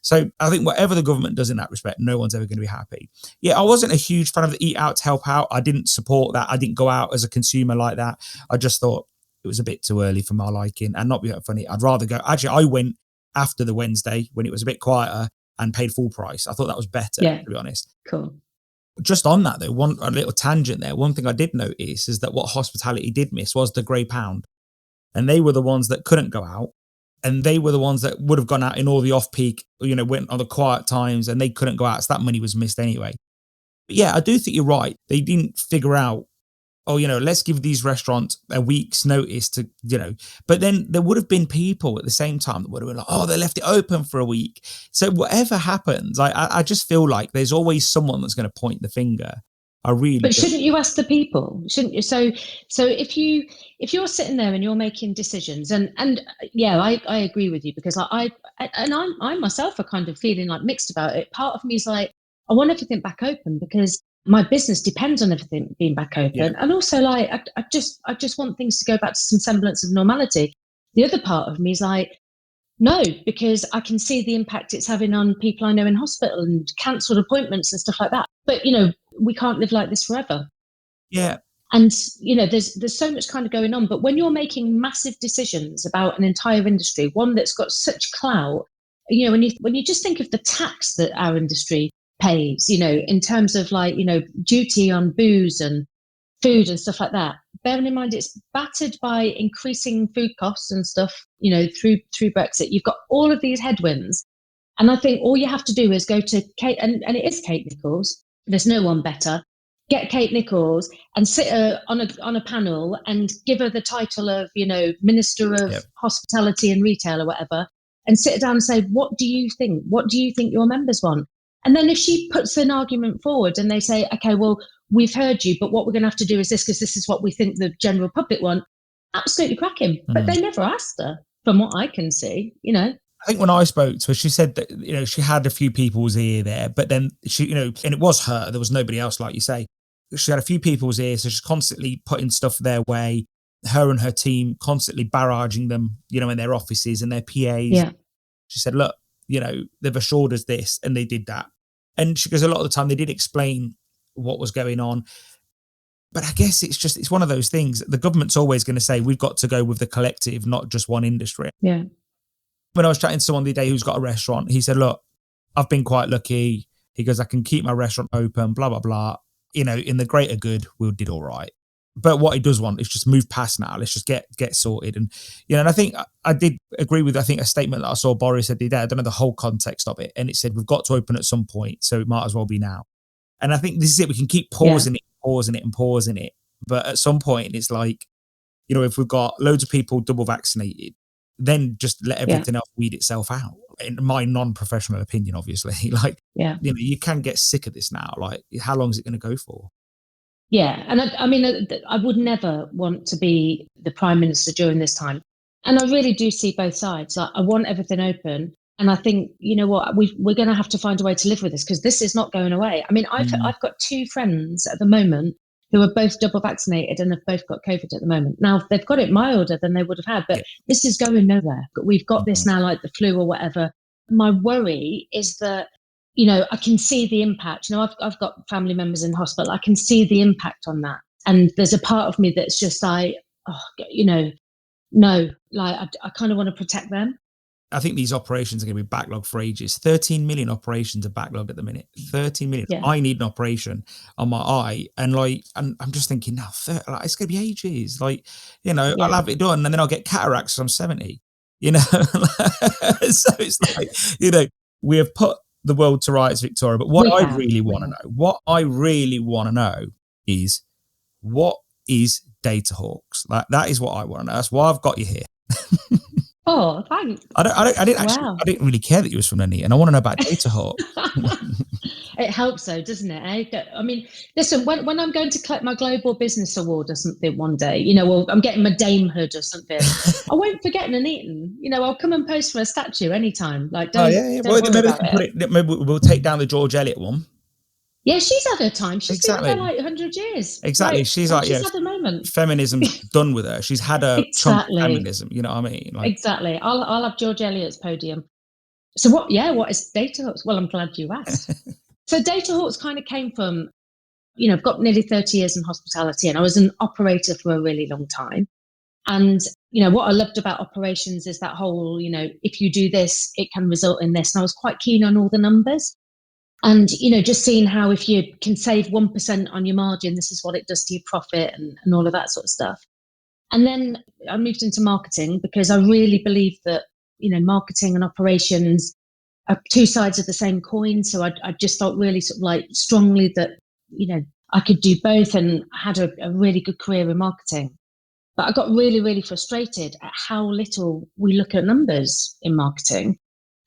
so I think whatever the government does in that respect, no one's ever going to be happy. Yeah, I wasn't a huge fan of the Eat Out to help out. I didn't support that. I didn't go out as a consumer like that. I just thought it was a bit too early for my liking, and not be funny. I'd rather go. Actually, I went after the Wednesday when it was a bit quieter, and paid full price. I thought that was better, Yeah. to be honest. Cool. Just on that though, a little tangent there. One thing I did notice is that what hospitality did miss was the grey pound. And they were the ones that couldn't go out. And they were the ones that would have gone out in all the off-peak, went on the quiet times, and they couldn't go out. So that money was missed anyway. But yeah, I do think you're right. They didn't figure out, let's give these restaurants a week's notice to, but then there would have been people at the same time that would have been like, oh, they left it open for a week. So whatever happens, I just feel like there's always someone that's going to point the finger. But shouldn't you ask the people? Shouldn't you? So if you're sitting there and you're making decisions, and yeah, I agree with you, because I myself are kind of feeling like mixed about it. Part of me is like, I want everything back open because my business depends on everything being back open, and also like I just want things to go back to some semblance of normality. The other part of me is like, no, because I can see the impact it's having on people I know in hospital and cancelled appointments and stuff like that. But, we can't live like this forever. Yeah. And, there's so much kind of going on. But when you're making massive decisions about an entire industry, one that's got such clout, when you just think of the tax that our industry pays, in terms of like, duty on booze and food and stuff like that, bearing in mind it's battered by increasing food costs and stuff, through Brexit. You've got all of these headwinds. And I think all you have to do is go to Kate, and it is Kate Nichols. There's no one better. Get Kate Nichols and sit her on a panel and give her the title of, Minister of Hospitality and Retail or whatever, and sit her down and say, what do you think? What do you think your members want? And then if she puts an argument forward and they say, okay, well, we've heard you, but what we're going to have to do is this, because this is what we think the general public want. Absolutely cracking. But they never asked her, from what I can see, I think when I spoke to her, she said that, she had a few people's ear there, but then she, and it was her, there was nobody else, like you say. She had a few people's ear, so she's constantly putting stuff their way, her and her team constantly barraging them, in their offices and their PAs. Yeah. She said, look, they've assured us this, and they did that. And she goes, a lot of the time they did explain what was going on. But I guess it's one of those things. The government's always going to say, we've got to go with the collective, not just one industry. Yeah. When I was chatting to someone the other day who's got a restaurant, he said, look, I've been quite lucky. He goes, I can keep my restaurant open, blah, blah, blah. In the greater good, we did all right. But what he does want is just move past now. Let's just get sorted. And, and I think I did agree with, a statement that I saw Boris said the other day. I don't know the whole context of it. And it said, we've got to open at some point. So it might as well be now. And I think this is it. We can keep pausing it. But at some point, it's like, if we've got loads of people double vaccinated, then just let everything else weed itself out. In my non-professional opinion, obviously, you can get sick of this now. Like, how long is it going to go for? Yeah. And I mean, I would never want to be the Prime Minister during this time. And I really do see both sides. I want everything open. And I think, we're going to have to find a way to live with this, because this is not going away. I mean, I've got two friends at the moment who are both double vaccinated and have both got COVID at the moment. Now, they've got it milder than they would have had, but this is going nowhere. We've got this now, like the flu or whatever. My worry is that, I can see the impact. I've got family members in hospital. I can see the impact on that. And there's a part of me that's just like, no, like I kind of want to protect them. I think these operations are going to be backlogged for ages. 13 million operations are backlogged at the minute. 13 million. Yeah. I need an operation on my eye. And I'm just thinking now, it's going to be ages. I'll have it done and then I'll get cataracts when I'm 70, So it's like, we have put the world to rights, Victoria. But what I really want to know is, what is DataHawks? That is what I want to know. That's why I've got you here. Oh, thanks. I didn't really care that you was from Lenny, and I want to know about DataHawk. It helps though, doesn't it? I mean, listen, when I'm going to collect my Global Business Award or something one day, or I'm getting my damehood or something, I won't forget Nuneaton. I'll come and post for a statue anytime. Like, don't worry about it. Maybe we'll take down the George Eliot one. Yeah, she's had her time. She's been there like 100 years. Exactly. She's had a moment. Feminism's done with her. She's had a chunk of feminism. You know what I mean? Exactly. I'll have George Eliot's podium. So what is DataHawks? Well, I'm glad you asked. So DataHawks kind of came from, I've got nearly 30 years in hospitality, and I was an operator for a really long time. And what I loved about operations is that whole, if you do this, it can result in this. And I was quite keen on all the numbers. And, just seeing how if you can save 1% on your margin, this is what it does to your profit and all of that sort of stuff. And then I moved into marketing because I really believe that, marketing and operations are two sides of the same coin. So I just felt really sort of like strongly that, I could do both and had a really good career in marketing. But I got really, really frustrated at how little we look at numbers in marketing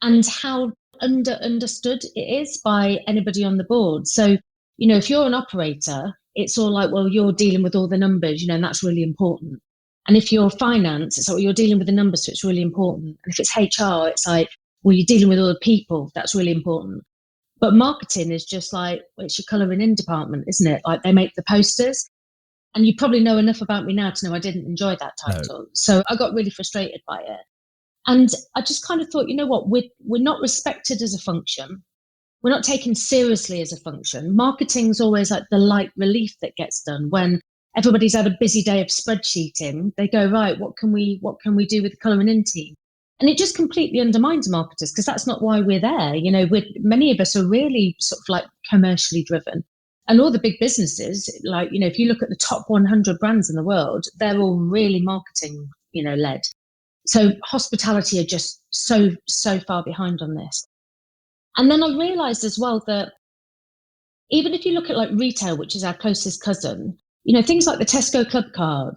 and how understood it is by anybody on the board. So, if you're an operator, it's all like, well, you're dealing with all the numbers, and that's really important. And if you're finance, it's like, well, you're dealing with the numbers, so it's really important. And if it's HR, it's like, well, you're dealing with all the people, that's really important. But marketing is just like, well, it's your colouring in department, isn't it? Like they make the posters. And you probably know enough about me now to know I didn't enjoy that title. No. So I got really frustrated by it. And I just kind of thought, you know what, we're not respected as a function. We're not taken seriously as a function. Marketing's always like the light relief that gets done when everybody's had a busy day of spreadsheeting. They go, right, what can we do with the colouring in team? And it just completely undermines marketers because that's not why we're there. Many of us are really sort of like commercially driven. And all the big businesses, like, if you look at the top 100 brands in the world, they're all really marketing, led. So hospitality are just so far behind on this. And then I realized as well that even if you look at like retail, which is our closest cousin, things like the Tesco Club card,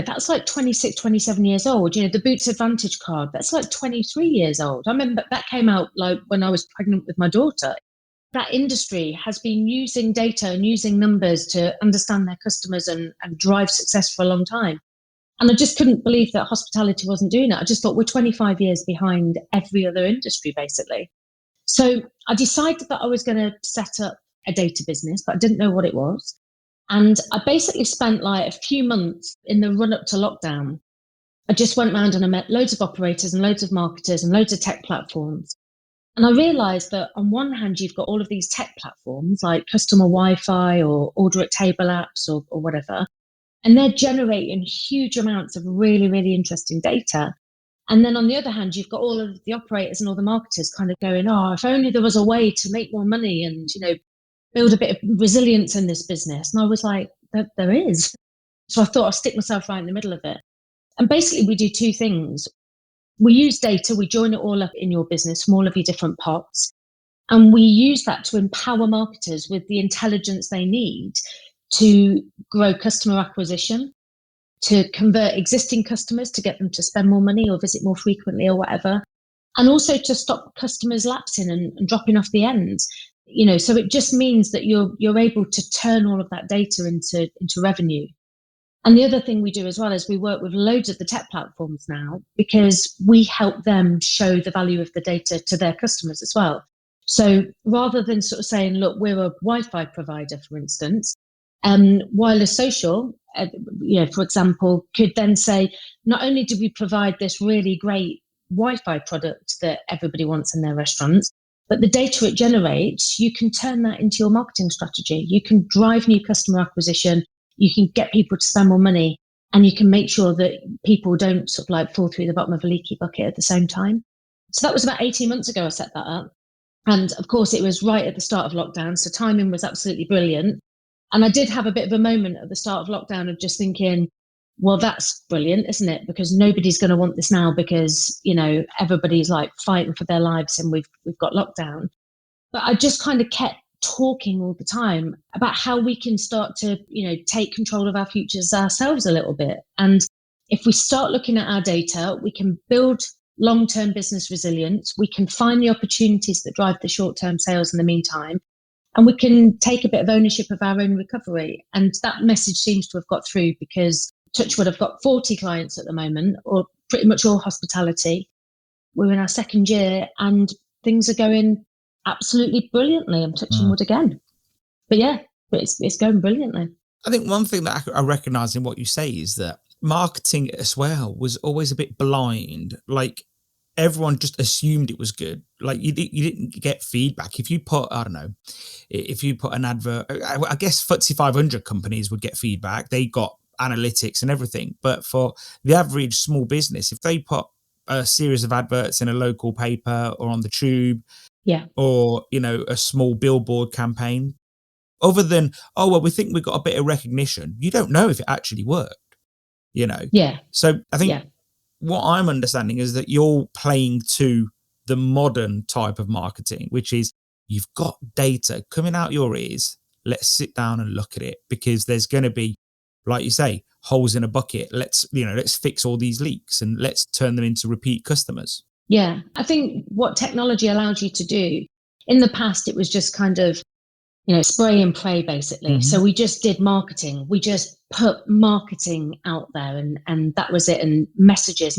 that's like 26, 27 years old. The Boots Advantage card, that's like 23 years old. I remember that came out like when I was pregnant with my daughter. That industry has been using data and using numbers to understand their customers and drive success for a long time. And I just couldn't believe that hospitality wasn't doing it. I just thought we're 25 years behind every other industry, basically. So I decided that I was going to set up a data business, but I didn't know what it was. And I basically spent like a few months in the run up to lockdown. I just went around and I met loads of operators and loads of marketers and loads of tech platforms. And I realized that on one hand, you've got all of these tech platforms like customer Wi-Fi or order at table apps or whatever, and they're generating huge amounts of really, really interesting data. And then on the other hand, you've got all of the operators and all the marketers kind of going, oh, if only there was a way to make more money and, build a bit of resilience in this business. And I was like, there is. So I thought I'll stick myself right in the middle of it. And basically we do two things. We use data, we join it all up in your business from all of your different pots. And we use that to empower marketers with the intelligence they need to grow customer acquisition, to convert existing customers, to get them to spend more money or visit more frequently or whatever. And also to stop customers lapsing and dropping off the end. So it just means that you're able to turn all of that data into revenue. And the other thing we do as well is we work with loads of the tech platforms now because we help them show the value of the data to their customers as well. So rather than sort of saying, look, we're a Wi-Fi provider, for instance, Wireless Social, for example, could then say, not only do we provide this really great Wi-Fi product that everybody wants in their restaurants, but the data it generates, you can turn that into your marketing strategy. You can drive new customer acquisition. You can get people to spend more money, and you can make sure that people don't sort of like fall through the bottom of a leaky bucket at the same time. So that was about 18 months ago I set that up. And of course, it was right at the start of lockdown. So timing was absolutely brilliant. And I did have a bit of a moment at the start of lockdown of just thinking, well, that's brilliant, isn't it? Because nobody's going to want this now because, everybody's like fighting for their lives and we've got lockdown. But I just kind of kept talking all the time about how we can start to, take control of our futures ourselves a little bit. And if we start looking at our data, we can build long-term business resilience. We can find the opportunities that drive the short-term sales in the meantime. And we can take a bit of ownership of our own recovery. And that message seems to have got through because, touch wood, I've got 40 clients at the moment, or pretty much all hospitality. We're in our second year and things are going absolutely brilliantly. I'm touching wood again. But yeah, it's going brilliantly. I think one thing that I recognise in what you say is that marketing as well was always a bit blind. Like everyone just assumed it was good. Like you didn't get feedback. If you put, I don't know, if you put an advert, I guess FTSE 500 companies would get feedback. They got analytics and everything. But for the average small business, if they put a series of adverts in a local paper or on the tube, or, a small billboard campaign, other than, oh, well, we think we got a bit of recognition, you don't know if it actually worked, So I think what I'm understanding is that you're playing to the modern type of marketing, which is you've got data coming out your ears. Let's sit down and look at it, because there's going to be, like you say, holes in a bucket. Let's fix all these leaks and let's turn them into repeat customers. Yeah, I think what technology allows you to do, in the past, it was just kind of, spray and pray, basically. Mm-hmm. So we just did marketing. We just put marketing out there and that was it. And messages.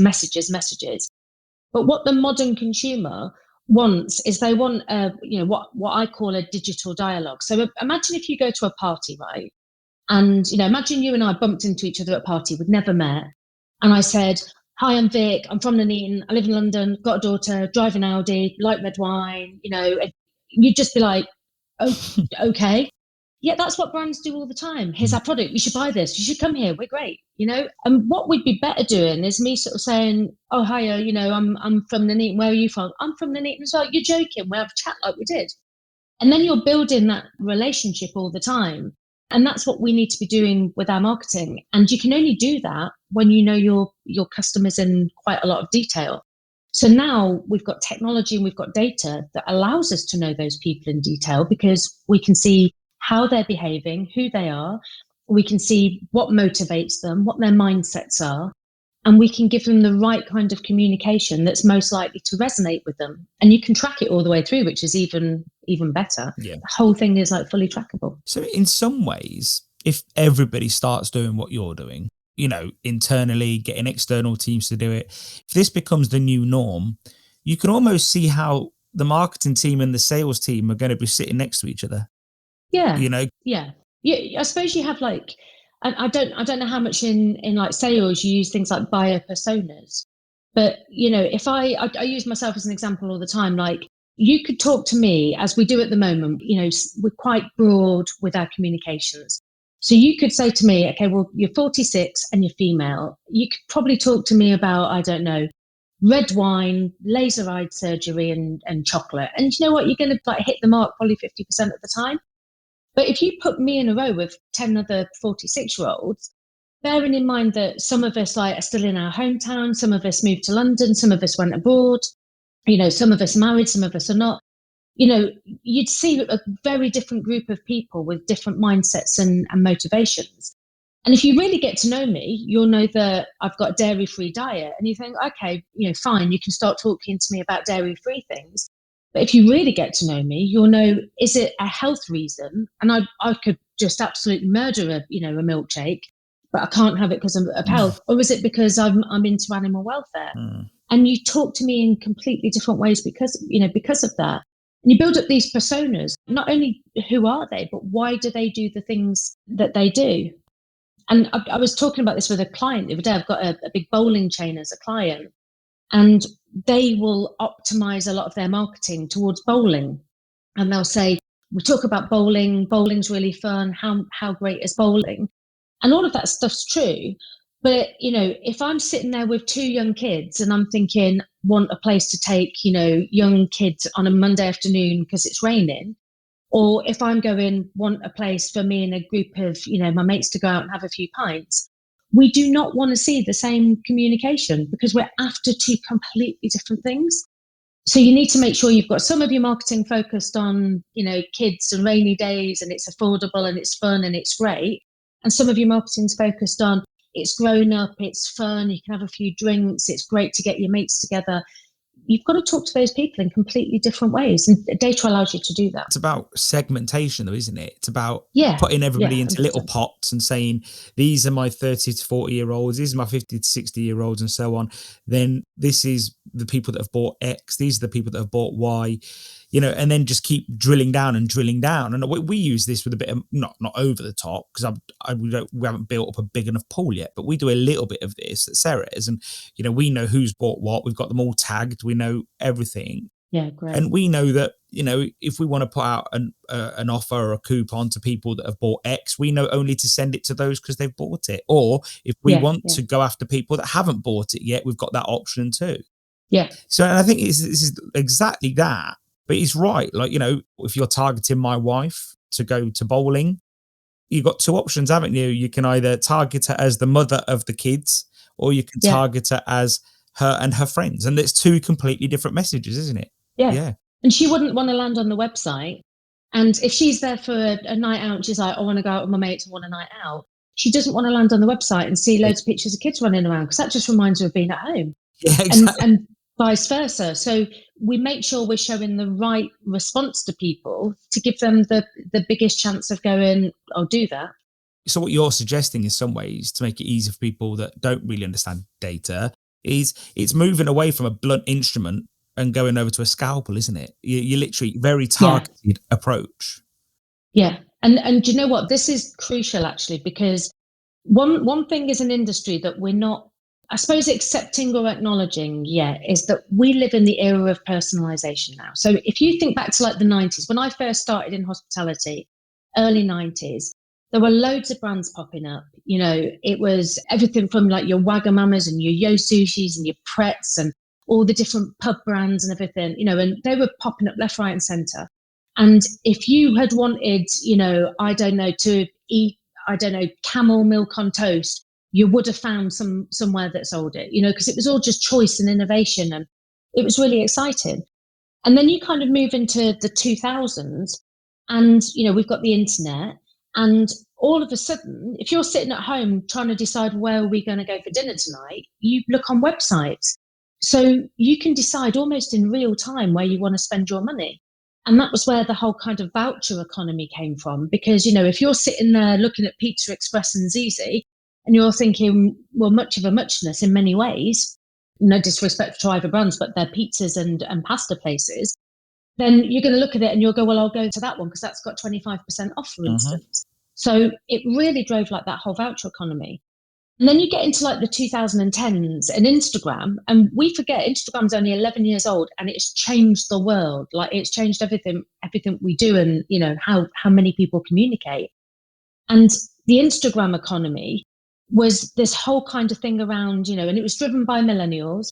But what the modern consumer wants is they want, what I call a digital dialogue. So imagine if you go to a party, right? And, imagine you and I bumped into each other at a party, we'd never met. And I said, hi, I'm Vic, I'm from Nuneaton, I live in London, got a daughter, drive an Audi, like red wine, you'd just be like, oh, okay. Yeah, that's what brands do all the time. Here's our product, you should buy this, you should come here, we're great, And what we'd be better doing is me sort of saying, oh, hiya, I'm from Nuneaton, where are you from? I'm from Nuneaton as well, you're joking, we'll have a chat like we did. And then you're building that relationship all the time. And that's what we need to be doing with our marketing. And you can only do that when you know your customers in quite a lot of detail. So now we've got technology and we've got data that allows us to know those people in detail, because we can see how they're behaving, who they are. We can see what motivates them, what their mindsets are. And we can give them the right kind of communication that's most likely to resonate with them. And you can track it all the way through, which is even better. Yeah. The whole thing is like fully trackable. So in some ways, if everybody starts doing what you're doing, internally, getting external teams to do it, if this becomes the new norm, you can almost see how the marketing team and the sales team are going to be sitting next to each other. Yeah. Yeah. I suppose you have like, I don't know how much in like sales you use things like buyer personas, but if I use myself as an example all the time, like you could talk to me as we do at the moment, we're quite broad with our communications. So you could say to me, okay, well, you're 46 and you're female. You could probably talk to me about, I don't know, red wine, laser eye surgery and chocolate. And you know what? You're going to like hit the mark probably 50% of the time. But if you put me in a row with 10 other 46-year-olds, bearing in mind that some of us are still in our hometown, some of us moved to London, some of us went abroad, some of us married, some of us are not, you'd see a very different group of people with different mindsets and motivations. And if you really get to know me, you'll know that I've got a dairy-free diet. And you think, okay, fine, you can start talking to me about dairy-free things. But if you really get to know me, you'll know, is it a health reason? And I could just absolutely murder a milkshake, but I can't have it because of health. Or is it because I'm into animal welfare? And you talk to me in completely different ways because of that. And you build up these personas, not only who are they, but why do they do the things that they do? And I was talking about this with a client the other day. I've got a big bowling chain as a client. And they will optimize a lot of their marketing towards bowling. And they'll say, we talk about bowling, bowling's really fun, how great is bowling? And all of that stuff's true. But, if I'm sitting there with two young kids and I'm thinking, want a place to take, young kids on a Monday afternoon because it's raining, or if I'm going, want a place for me and a group of, my mates to go out and have a few pints, we do not want to see the same communication because we're after two completely different things. So you need to make sure you've got some of your marketing focused on, kids and rainy days and it's affordable and it's fun and it's great. And some of your marketing's focused on it's grown up, it's fun, you can have a few drinks, it's great to get your mates together. You've got to talk to those people in completely different ways. And data allows you to do that. It's about segmentation though, isn't it? It's about putting everybody into 100%. Little pots and saying, these are my 30 to 40-year-olds, these are my 50 to 60-year-olds and so on. Then this is the people that have bought X, these are the people that have bought Y, and then just keep drilling down. And we use this with a bit of, not over the top, because we haven't built up a big enough pool yet, but we do a little bit of this at Ceres. And, we know who's bought what. We've got them all tagged. We know everything. Yeah, great. And we know that, if we want to put out an offer or a coupon to people that have bought X, we know only to send it to those because they've bought it. Or if we want to go after people that haven't bought it yet, we've got that option too. Yeah. So I think this is exactly that. But he's right. Like, if you're targeting my wife to go to bowling, you've got two options, haven't you? You can either target her as the mother of the kids, or you can target her as her and her friends. And it's two completely different messages, isn't it? Yeah. And she wouldn't want to land on the website. And if she's there for a night out, she's like, I want to go out with my mates, I want a night out. She doesn't want to land on the website and see loads of pictures of kids running around, because that just reminds her of being at home. Yeah, exactly. And vice versa. So we make sure we're showing the right response to people to give them the biggest chance of going, I'll do that. So what you're suggesting in some ways, to make it easier for people that don't really understand data, is it's moving away from a blunt instrument and going over to a scalpel, isn't it? You're literally very targeted approach. Yeah. And do you know what? This is crucial, actually, because one thing is an industry that we're not, I suppose, accepting or acknowledging yet, is that we live in the era of personalization now. So if you think back to like the 90s, when I first started in hospitality, early 90s, there were loads of brands popping up. It was everything from like your Wagamamas and your Yo Sushis and your Pretz and all the different pub brands and everything, and they were popping up left, right and center. And if you had wanted, to eat, camel milk on toast, you would have found somewhere that sold it, because it was all just choice and innovation, and it was really exciting. And then you kind of move into the 2000s, and, we've got the internet, and all of a sudden, if you're sitting at home trying to decide where are we going to go for dinner tonight, you look on websites. So you can decide almost in real time where you want to spend your money. And that was where the whole kind of voucher economy came from. Because, if you're sitting there looking at Pizza Express and Zizi, and you're thinking, well, much of a muchness in many ways, no disrespect to either brands, but they're pizzas and pasta places, then you're going to look at it and you'll go, well, I'll go to that one because that's got 25% off, for instance. So it really drove like that whole voucher economy. And then you get into like the 2010s and Instagram, and we forget Instagram's only 11 years old, and it's changed the world. Like, it's changed everything we do, and how many people communicate. And the Instagram economy was this whole kind of thing around, and it was driven by millennials,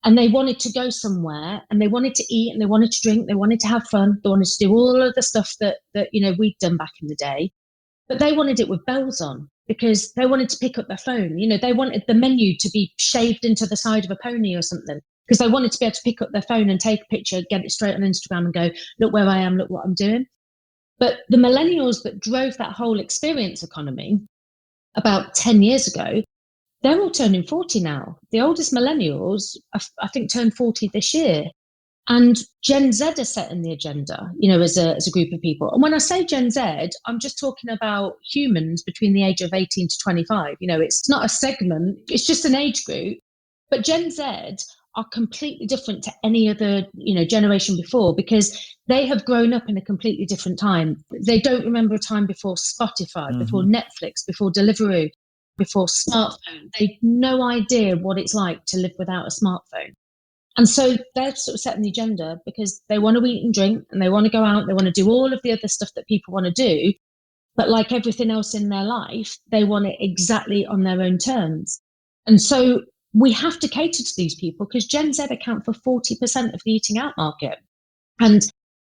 and they wanted to go somewhere, and they wanted to eat, and they wanted to drink, they wanted to have fun, they wanted to do all of the stuff that we'd done back in the day. But they wanted it with bells on, because they wanted to pick up their phone. They wanted the menu to be shaved into the side of a pony or something, because they wanted to be able to pick up their phone and take a picture, get it straight on Instagram and go, look where I am, look what I'm doing. But the millennials that drove that whole experience economy about 10 years ago, they're all turning 40 now. The oldest millennials, I think, turned 40 this year. And Gen Z are setting the agenda, as a group of people. And when I say Gen Z, I'm just talking about humans between the age of 18 to 25. It's not a segment, it's just an age group. But Gen Z are completely different to any other, generation before, because they have grown up in a completely different time. They don't remember a time before Spotify, before Netflix, before Deliveroo, before smartphone. They've no idea what it's like to live without a smartphone. And so they're sort of setting the agenda, because they want to eat and drink, and they want to go out, they want to do all of the other stuff that people want to do. But like everything else in their life, they want it exactly on their own terms. And so we have to cater to these people, because Gen Z account for 40% of the eating out market. And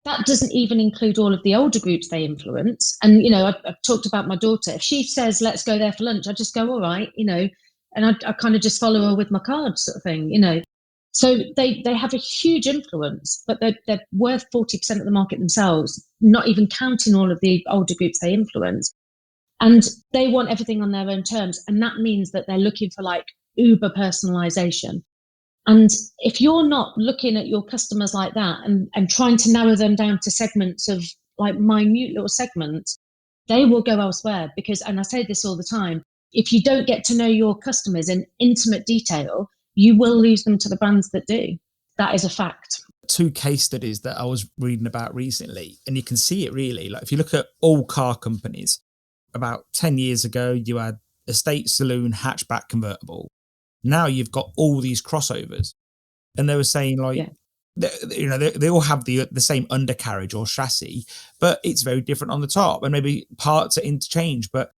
that doesn't even include all of the older groups they influence. And, I've talked about my daughter. If she says, let's go there for lunch, I just go, all right, and I kind of just follow her with my card, sort of thing, So they have a huge influence, but they're worth 40% of the market themselves, not even counting all of the older groups they influence. And they want everything on their own terms. And that means that they're looking for like uber personalization. And if you're not looking at your customers like that and trying to narrow them down to segments of like minute little segments, they will go elsewhere. Because, and I say this all the time, if you don't get to know your customers in intimate detail, you will lose them to the brands that do. That is a fact. 2 case studies that I was reading about recently, and you can see it really. Like, if you look at all car companies, about 10 years ago, you had estate saloon, hatchback, convertible. Now you've got all these crossovers. And they were saying, like, they all have the same undercarriage or chassis, but it's very different on the top, and maybe parts are interchanged, but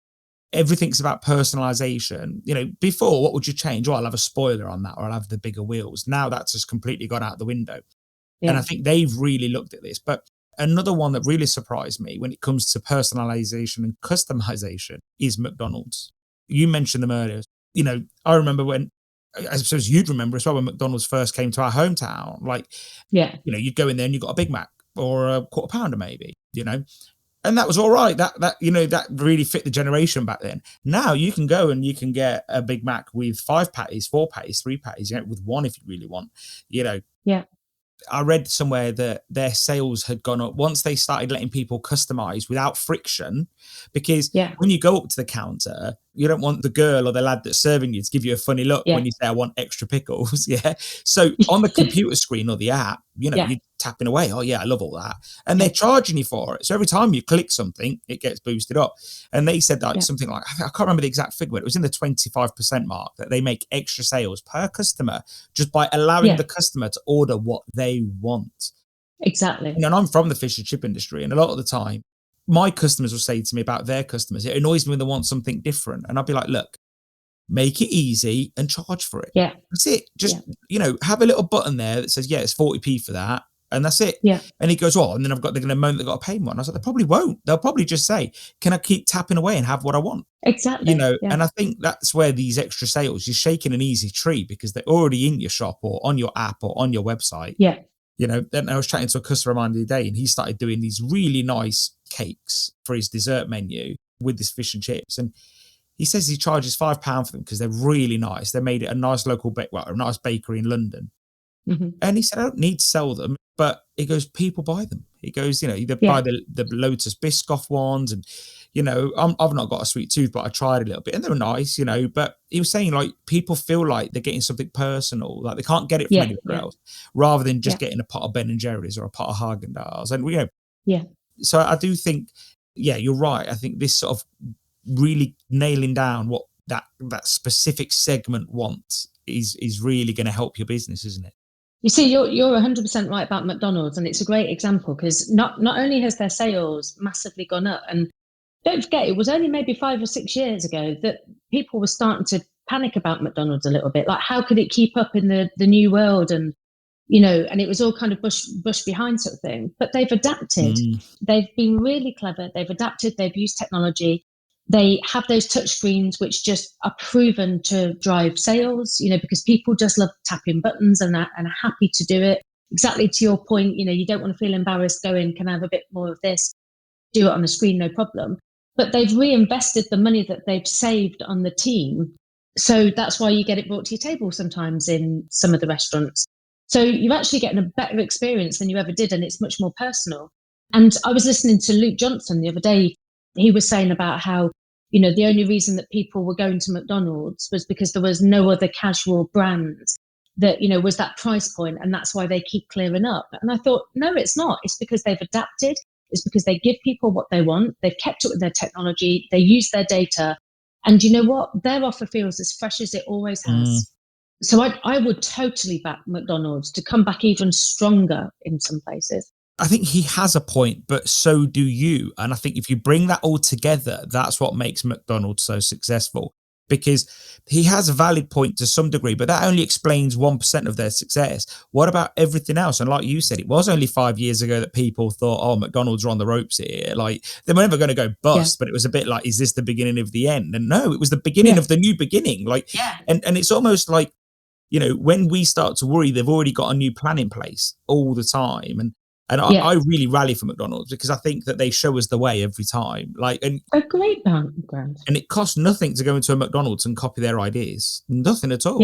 everything's about personalization. Before, what would you change? Oh, I'll have a spoiler on that, or I'll have the bigger wheels. Now that's just completely gone out the window. And I think they've really looked at this. But another one that really surprised me when it comes to personalization and customization is McDonald's. You mentioned them earlier. I remember when, I suppose you'd remember as well, when McDonald's first came to our hometown. You'd go in there and you got a Big Mac or a quarter pounder maybe, and that was all right. That really fit the generation back then. Now you can go and you can get a Big Mac with 5 patties, 4 patties, 3 patties, with one if you really want. I read somewhere that their sales had gone up once they started letting people customize without friction, because when you go up to the counter, you don't want the girl or the lad that's serving you to give you a funny look when you say, I want extra pickles. So on the computer screen or the app, you're tapping away. Oh yeah, I love all that. And they're charging you for it. So every time you click something, it gets boosted up. And they said that something like, I can't remember the exact figure, but it was in the 25% mark, that they make extra sales per customer just by allowing the customer to order what they want. Exactly. And I'm from the fish and chip industry, and a lot of the time my customers will say to me about their customers, it annoys me when they want something different. And I'll be like, look, make it easy and charge for it. That's it. Just, have a little button there that says, it's 40p for that. And that's it. And he goes, and then they're going to moan they've got to pay more. And I was like, they probably won't. They'll probably just say, can I keep tapping away and have what I want? Exactly. And I think that's where these extra sales, you're shaking an easy tree because they're already in your shop or on your app or on your website. Then I was chatting to a customer of mine the other day, and he started doing these really nice cakes for his dessert menu with this fish and chips. And he says he charges £5 for them because they're really nice. They made it a nice local a nice bakery in London. And he said, I don't need to sell them, but he goes, people buy them. He goes, you buy the Lotus Biscoff ones, and I've not got a sweet tooth, but I tried a little bit and they were nice, but he was saying like people feel like they're getting something personal, like they can't get it from anywhere else, rather than just getting a pot of Ben and Jerry's or a pot of Haagen-Dazs. And so I do think, you're right. I think this sort of really nailing down what that specific segment wants is really going to help your business, isn't it? You see, you're 100% right about McDonald's, and it's a great example because not only has their sales massively gone up, and don't forget, it was only maybe 5 or 6 years ago that people were starting to panic about McDonald's a little bit. Like, how could it keep up in the new world? And, and it was all kind of bush behind sort of thing. But they've adapted. They've been really clever. They've adapted. They've used technology. They have those touch screens, which just are proven to drive sales, because people just love tapping buttons and are happy to do it. Exactly to your point, you don't want to feel embarrassed going, can I have a bit more of this? Do it on the screen, no problem. But they've reinvested the money that they've saved on the team. So that's why you get it brought to your table sometimes in some of the restaurants. So you're actually getting a better experience than you ever did, and it's much more personal. And I was listening to Luke Johnson the other day. He was saying about how, the only reason that people were going to McDonald's was because there was no other casual brand that, was that price point, and that's why they keep clearing up. And I thought, no, it's not. It's because they've adapted. It's because they give people what they want. They've kept up with their technology. They use their data. And you know what? Their offer feels as fresh as it always has. So I would totally back McDonald's to come back even stronger in some places. I think he has a point, but so do you. And I think if you bring that all together, that's what makes McDonald's so successful, because he has a valid point to some degree, but that only explains 1% of their success. What about everything else? And like you said, it was only 5 years ago that people thought, oh, McDonald's are on the ropes here. Like, they were never going to go bust, but it was a bit like, is this the beginning of the end? And no, it was the beginning of the new beginning. And it's almost like, when we start to worry, they've already got a new plan in place all the time. And I really rally for McDonald's because I think that they show us the way every time. And a great brand. And it costs nothing to go into a McDonald's and copy their ideas. Nothing at all.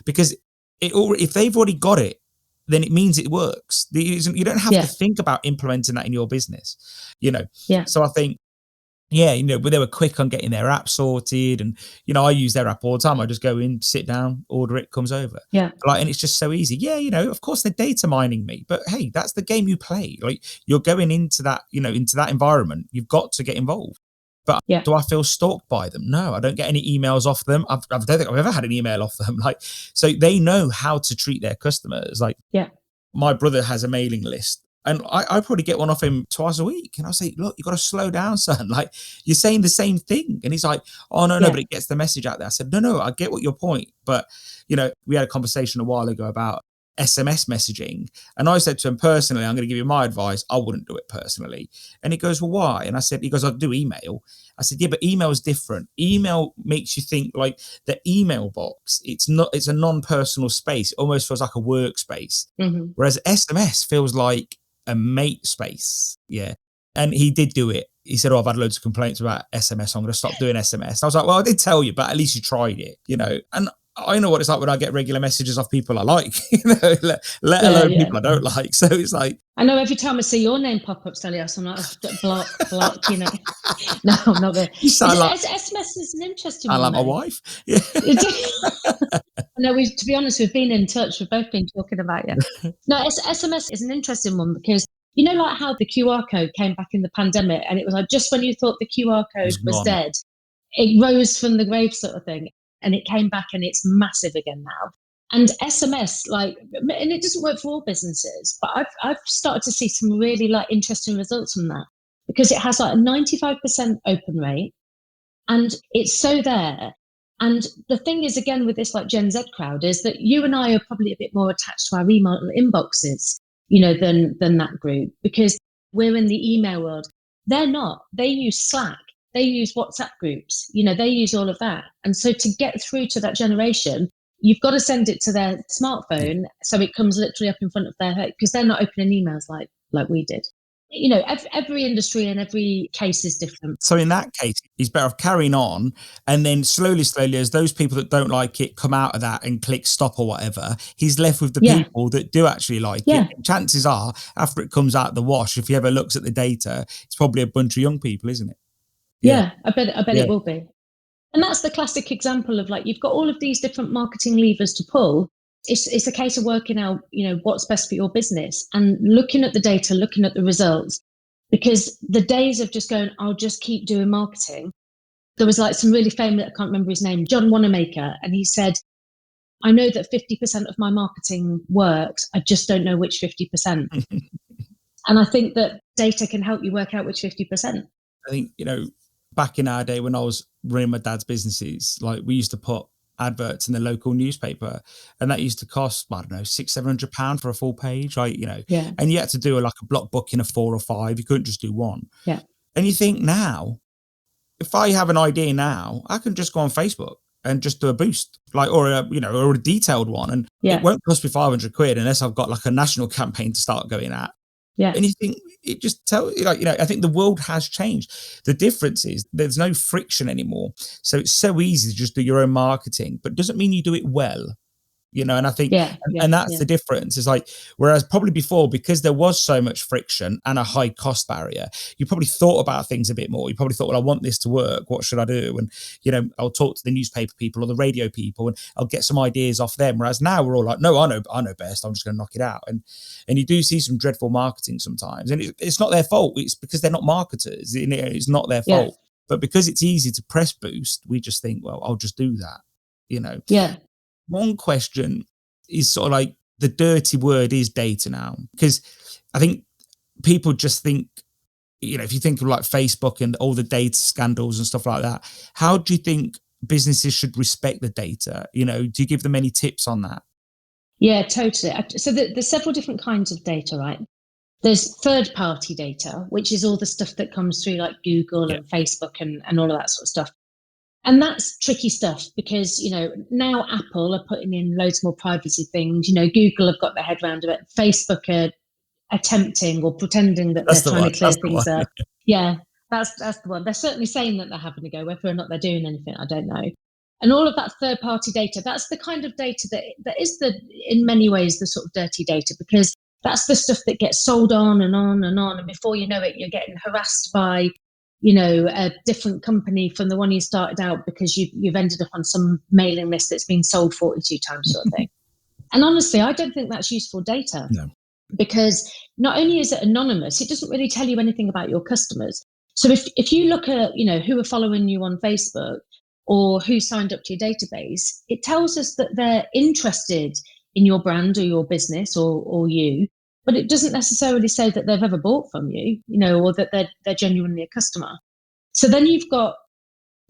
Because if they've already got it, then it means it works. You don't have to think about implementing that in your business. So I think, but they were quick on getting their app sorted, and I use their app all the time. I just go in, sit down, order it, comes over. And it's just so easy. Of course they're data mining me, but hey, that's the game you play. Like, you're going into that, into that environment. You've got to get involved. But do I feel stalked by them? No, I don't get any emails off them. I don't think I've ever had an email off them. So they know how to treat their customers. my brother has a mailing list. And I probably get one off him twice a week. And I say, look, you got to slow down, son. Like, you're saying the same thing. And he's like, oh, no, but it gets the message out there. I said, no, I get what your point. But, we had a conversation a while ago about SMS messaging. And I said to him personally, I'm going to give you my advice. I wouldn't do it personally. And he goes, well, why? And I said, I'd do email. I said, yeah, but email is different. Email makes you think like the email box. It's a non-personal space. It almost feels like a workspace. Mm-hmm. Whereas SMS feels like a mate space. Yeah. And he did do it. He said, I've had loads of complaints about SMS. I'm going to stop doing SMS. I was like, well, I did tell you, but at least you tried it, and I know what it's like when I get regular messages off people I like, let alone people I don't like. So it's like, I know every time I see your name pop up, Stelios, I'm like, block, No, I'm not there. SMS is an interesting one. I like my wife. Yeah. No, to be honest, we've been in touch. We've both been talking about you. No, SMS is an interesting one because like how the QR code came back in the pandemic, and it was like just when you thought the QR code was dead, it rose from the grave, sort of thing, and it came back, and it's massive again now. And SMS, and it doesn't work for all businesses, but I've started to see some really interesting results from that because it has a 95% open rate, and it's so there. And the thing is, again, with this Gen Z crowd, is that you and I are probably a bit more attached to our email inboxes, than that group, because we're in the email world. They're not. They use Slack. They use WhatsApp groups. They use all of that. And so to get through to that generation, you've got to send it to their smartphone so it comes literally up in front of their head, because they're not opening emails like we did. Every industry and every case is different. So in that case, he's better off carrying on, and then slowly, as those people that don't like it come out of that and click stop or whatever, he's left with the people that do actually like it. And chances are, after it comes out the wash, if he ever looks at the data, it's probably a bunch of young people, isn't it? Yeah, I bet it will be. And that's the classic example of you've got all of these different marketing levers to pull. It's a case of working out, what's best for your business and looking at the data, looking at the results, because the days of just going, I'll just keep doing marketing. There was some really famous, I can't remember his name, John Wanamaker. And he said, I know that 50% of my marketing works. I just don't know which 50%. And I think that data can help you work out which 50%. I think, back in our day when I was running my dad's businesses, we used to put adverts in the local newspaper, and that used to cost, I don't know, £600-700 for a full page, and you had to do a block booking of 4 or 5. You couldn't just do one. And you think now, if I have an idea now, I can just go on Facebook and just do a boost, or a detailed one, and it won't cost me £500 unless I've got a national campaign to start going at. And you think, it just tells you, I think the world has changed. The difference is there's no friction anymore. So it's so easy to just do your own marketing, but doesn't mean you do it well. And I think, and that's the difference. It's whereas probably before, because there was so much friction and a high cost barrier, you probably thought about things a bit more. You probably thought, well, I want this to work. What should I do? And, I'll talk to the newspaper people or the radio people, and I'll get some ideas off them. Whereas now we're all like, no, I know best. I'm just going to knock it out. And you do see some dreadful marketing sometimes, and it's not their fault. It's because they're not marketers. It's not their fault. But because it's easy to press boost, we just think, well, I'll just do that, One question is sort of the dirty word is data now, because I think people just think, if you think of Facebook and all the data scandals and stuff like that, how do you think businesses should respect the data? Do you give them any tips on that? Yeah, totally. So there's several different kinds of data, right? There's third-party data, which is all the stuff that comes through Google and Facebook and all of that sort of stuff. And that's tricky stuff because, now Apple are putting in loads more privacy things. Google have got their head around it. Facebook are attempting or pretending that they're trying to clear things up. Yeah, that's the one. They're certainly saying that they're having a go. Whether or not they're doing anything, I don't know. And all of that third-party data, that's the kind of data that is in many ways the sort of dirty data, because that's the stuff that gets sold on and on and on. And before you know it, you're getting harassed by a different company from the one you started out because you've ended up on some mailing list that's been sold 42 times sort of thing. And honestly, I don't think that's useful data. No. Because not only is it anonymous, it doesn't really tell you anything about your customers. So if you look at, who are following you on Facebook or who signed up to your database, it tells us that they're interested in your brand or your business or you, but it doesn't necessarily say that they've ever bought from you, or that they're genuinely a customer. So then you've got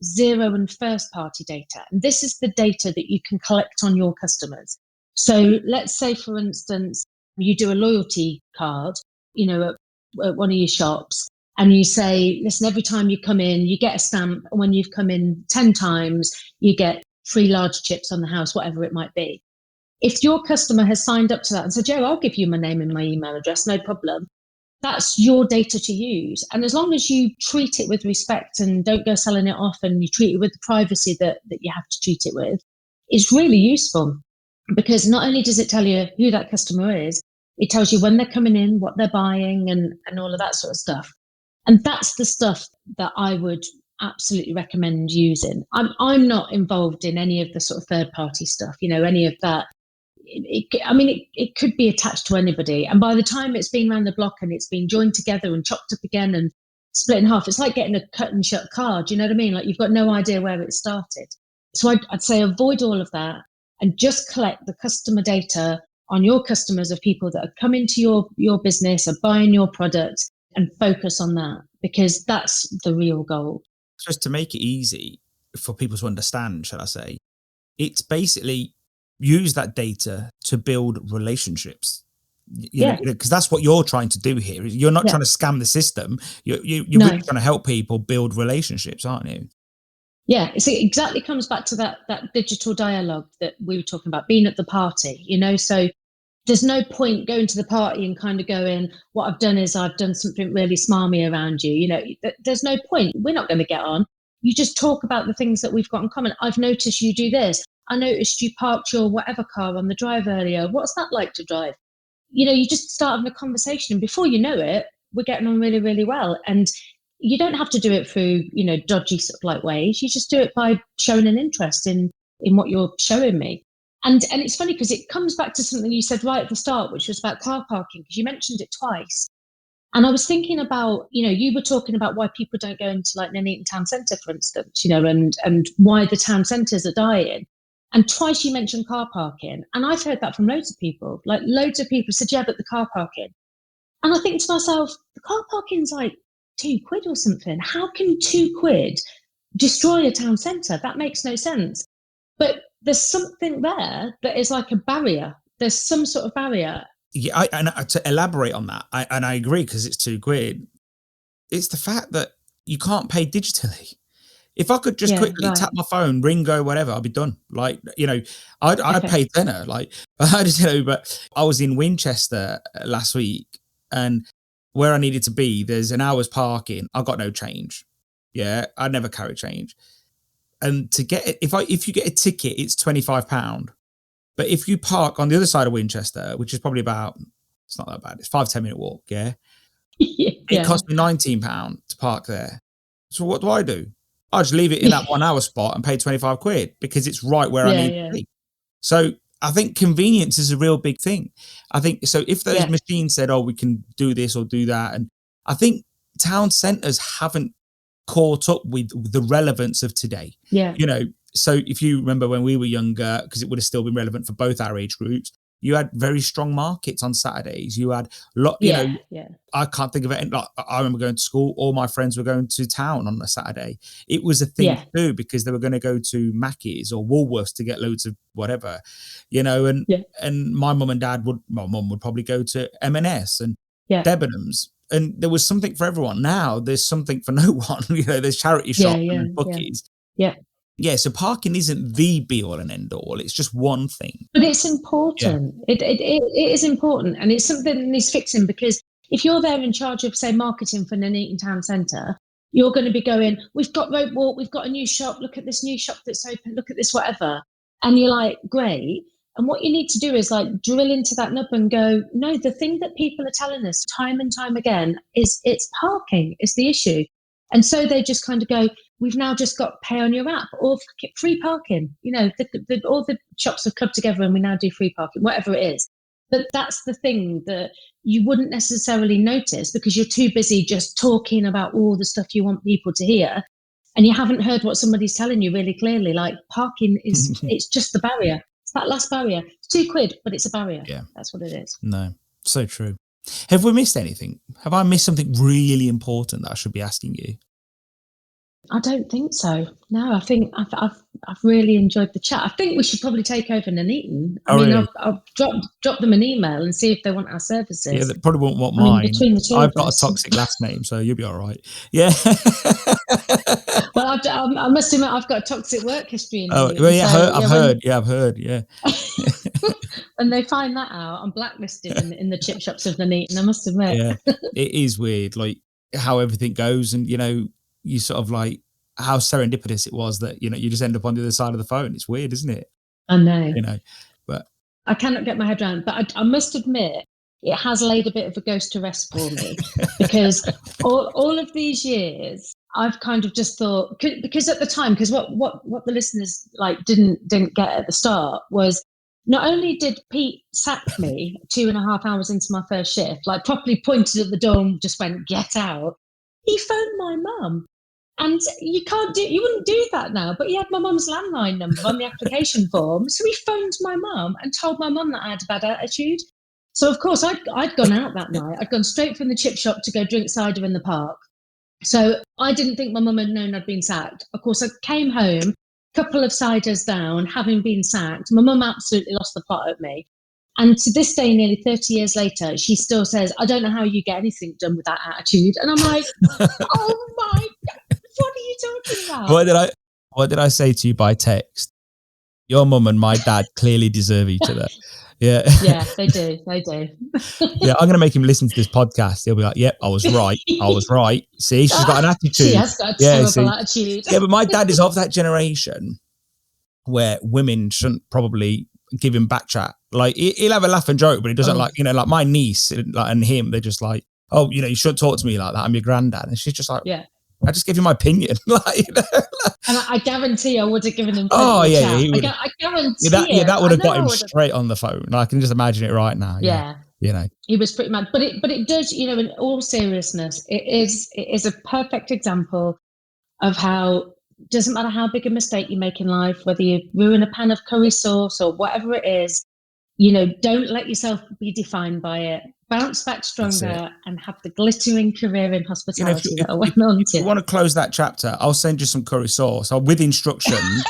zero and first party data. And this is the data that you can collect on your customers. So let's say, for instance, you do a loyalty card, at one of your shops, and you say, listen, every time you come in, you get a stamp. And when you've come in 10 times, you get free large chips on the house, whatever it might be. If your customer has signed up to that and said, Joe, I'll give you my name and my email address, no problem. That's your data to use. And as long as you treat it with respect and don't go selling it off, and you treat it with the privacy that you have to treat it with, it's really useful, because not only does it tell you who that customer is, it tells you when they're coming in, what they're buying, and all of that sort of stuff. And that's the stuff that I would absolutely recommend using. I'm not involved in any of the sort of third party stuff, any of that. It could be attached to anybody. And by the time it's been around the block and it's been joined together and chopped up again and split in half, it's like getting a cut and shut card. You know what I mean? Like, you've got no idea where it started. So I'd say avoid all of that and just collect the customer data on your customers, of people that are coming to your business, are buying your product, and focus on that, because that's the real goal. Just to make it easy for people to understand, shall I say, it's basically use that data to build relationships. Because that's what you're trying to do here. You're not trying to scam the system. You're really trying to help people build relationships, aren't you? Yeah, it exactly comes back to that digital dialogue that we were talking about, being at the party, so there's no point going to the party and kind of going, what I've done is I've done something really smarmy around you. There's no point. We're not going to get on. You just talk about the things that we've got in common. I've noticed you do this. I noticed you parked your whatever car on the drive earlier. What's that like to drive? You just start having a conversation, and before you know it, we're getting on really, really well. And you don't have to do it through, dodgy sort of like ways. You just do it by showing an interest in what you're showing me. And it's funny, because it comes back to something you said right at the start, which was about car parking, because you mentioned it twice. And I was thinking about, you were talking about why people don't go into like Nuneaton town centre, for instance, and why the town centres are dying. And twice you mentioned car parking. And I've heard that from loads of people. Like, loads of people said, yeah, but the car parking. And I think to myself, the car parking's like £2 or something. How can £2 destroy a town centre? That makes no sense. But there's something there that is like a barrier. There's some sort of barrier. Yeah, and to elaborate on that, I agree, because it's £2. It's the fact that you can't pay digitally. If I could just quickly tap my phone, Ringo, whatever, I'd be done. Like, I'd pay tenner. Like, but I was in Winchester last week, and where I needed to be, there's an hour's parking. I got no change. Yeah, I never carry change. And to get it, if you get a ticket, it's £25. But if you park on the other side of Winchester, which is probably it's not that bad. It's 5-10 minute walk. Yeah. It cost me £19 to park there. So what do? I just leave it in that 1 hour spot and pay £25 because it's right where I need to be. So I think convenience is a real big thing. I think so. If those machines said, "Oh, we can do this or do that," and I think town centres haven't caught up with the relevance of today. Yeah. So if you remember when we were younger, because it would have still been relevant for both our age groups, you had very strong markets on Saturdays. You had I can't think of it. Like, I remember going to school, all my friends were going to town on a Saturday. It was a thing to do, because they were going to go to Mackey's or Woolworths to get loads of whatever, and my mum would probably go to M&S and Debenhams. And there was something for everyone. Now there's something for no one. There's charity shops and bookies. Yeah, so parking isn't the be all and end all. It's just one thing. But it's important. Yeah. It is important. And it's something that needs fixing, because if you're there in charge of, say, marketing for Nuneaton Town Centre, you're going to be going, we've got Rope Walk, we've got a new shop, look at this new shop that's open, look at this whatever. And you're like, great. And what you need to do is like drill into that nub and go, no, the thing that people are telling us time and time again is it's parking is the issue. And so they just kind of go, we've now just got pay on your app or free parking. All the shops have clubbed together and we now do free parking, whatever it is. But that's the thing that you wouldn't necessarily notice, because you're too busy just talking about all the stuff you want people to hear. And you haven't heard what somebody's telling you really clearly, like parking is, it's just the barrier. It's That last barrier. It's £2, but it's a barrier. Yeah. That's what it is. No, so true. Have we missed anything? Have I missed something really important that I should be asking you? I don't think so. No, I think I've really enjoyed the chat. I think we should probably take over Nuneaton. Really? I'll drop them an email and see if they want our services. Yeah, they probably won't want mine. Between the two I've of got us. a toxic last name, so you'll be all right. Yeah. Well, I must admit, I've got a toxic work history. I've heard. Yeah. When they find that out, I'm blacklisted in the chip shops of Nuneaton, I must admit. Yeah, it is weird, like how everything goes, and you sort of like how serendipitous it was that you just end up on the other side of the phone. It's weird, isn't it? I know. But I cannot get my head around. But I must admit, it has laid a bit of a ghost to rest for me because all of these years, I've kind of just thought, because at the time, because what the listeners like didn't get at the start was, not only did Pete sack me 2.5 hours into my first shift, like properly pointed at the door and just went, "Get out," he phoned my mum. And you wouldn't do that now, but he had my mum's landline number on the application form. So he phoned my mum and told my mum that I had a bad attitude. So of course I'd gone out that night. I'd gone straight from the chip shop to go drink cider in the park. So I didn't think my mum had known I'd been sacked. Of course, I came home, couple of ciders down, having been sacked. My mum absolutely lost the plot at me. And to this day, nearly 30 years later, she still says, "I don't know how you get anything done with that attitude." And I'm like, oh my God, what are you talking about? What did I say to you by text? Your mum and my dad clearly deserve each other. Yeah. Yeah, they do. Yeah, I'm going to make him listen to this podcast. He'll be like, "Yep, I was right. See, she's got an attitude." She has got a terrible attitude. Yeah, but my dad is of that generation where women shouldn't probably give him back chat. Like he'll have a laugh and joke, but he doesn't like my niece and him. They're just like, "Oh, you shouldn't talk to me like that. I'm your granddad." And she's just like, "Yeah, I just give you my opinion." And I guarantee I would have given him. Oh yeah, I guarantee that would have got him straight on the phone. I can just imagine it right now. Yeah. He was pretty mad, but it does, in all seriousness, it is a perfect example of how. Doesn't matter how big a mistake you make in life, whether you ruin a pan of curry sauce or whatever it is, don't let yourself be defined by it. Bounce back stronger and have the glittering career in hospitality that I went on to. If you want to close that chapter, I'll send you some curry sauce with instructions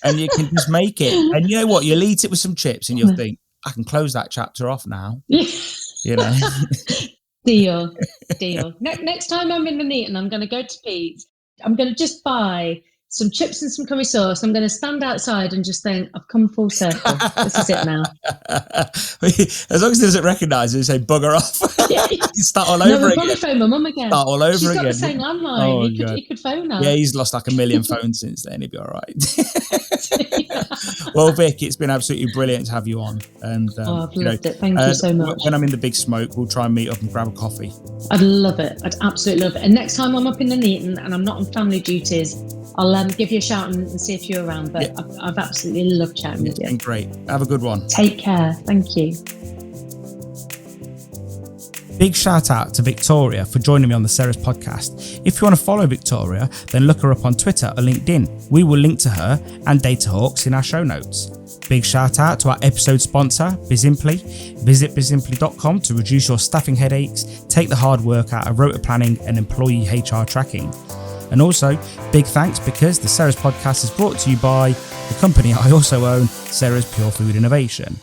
and you can just make it. And you know what? You'll eat it with some chips and you'll think, I can close that chapter off now. Deal. Next time I'm in Nuneaton, I'm going to go to Pete's. I'm going to just buy some chips and some curry sauce. I'm going to stand outside and just think, I've come full circle. This is it now. As long as it doesn't recognise it, you say bugger off. Yeah. You start all over again. Probably phone my mum again. Start all over She's again. She's got the same landline. He could phone her. Yeah, he's lost like 1 million phones since then. He'll be all right. Well, Vic, it's been absolutely brilliant to have you on. And I've loved it. Thank you so much. When I'm in the big smoke, we'll try and meet up and grab a coffee. I'd love it. I'd absolutely love it. And next time I'm up in Nuneaton and I'm not on family duties, I'll give you a shout and see if you're around. But I've absolutely loved chatting with you. It's been great. Have a good one. Take care. Thank you. Big shout out to Victoria for joining me on the Ceres podcast. If you want to follow Victoria, then look her up on Twitter or LinkedIn. We will link to her and DataHawks in our show notes. Big shout out to our episode sponsor, Bizimply. Visit bizimply.com to reduce your staffing headaches, take the hard work out of rota planning and employee HR tracking. And also, big thanks because the Ceres podcast is brought to you by the company I also own, Ceres Pure Food Innovation.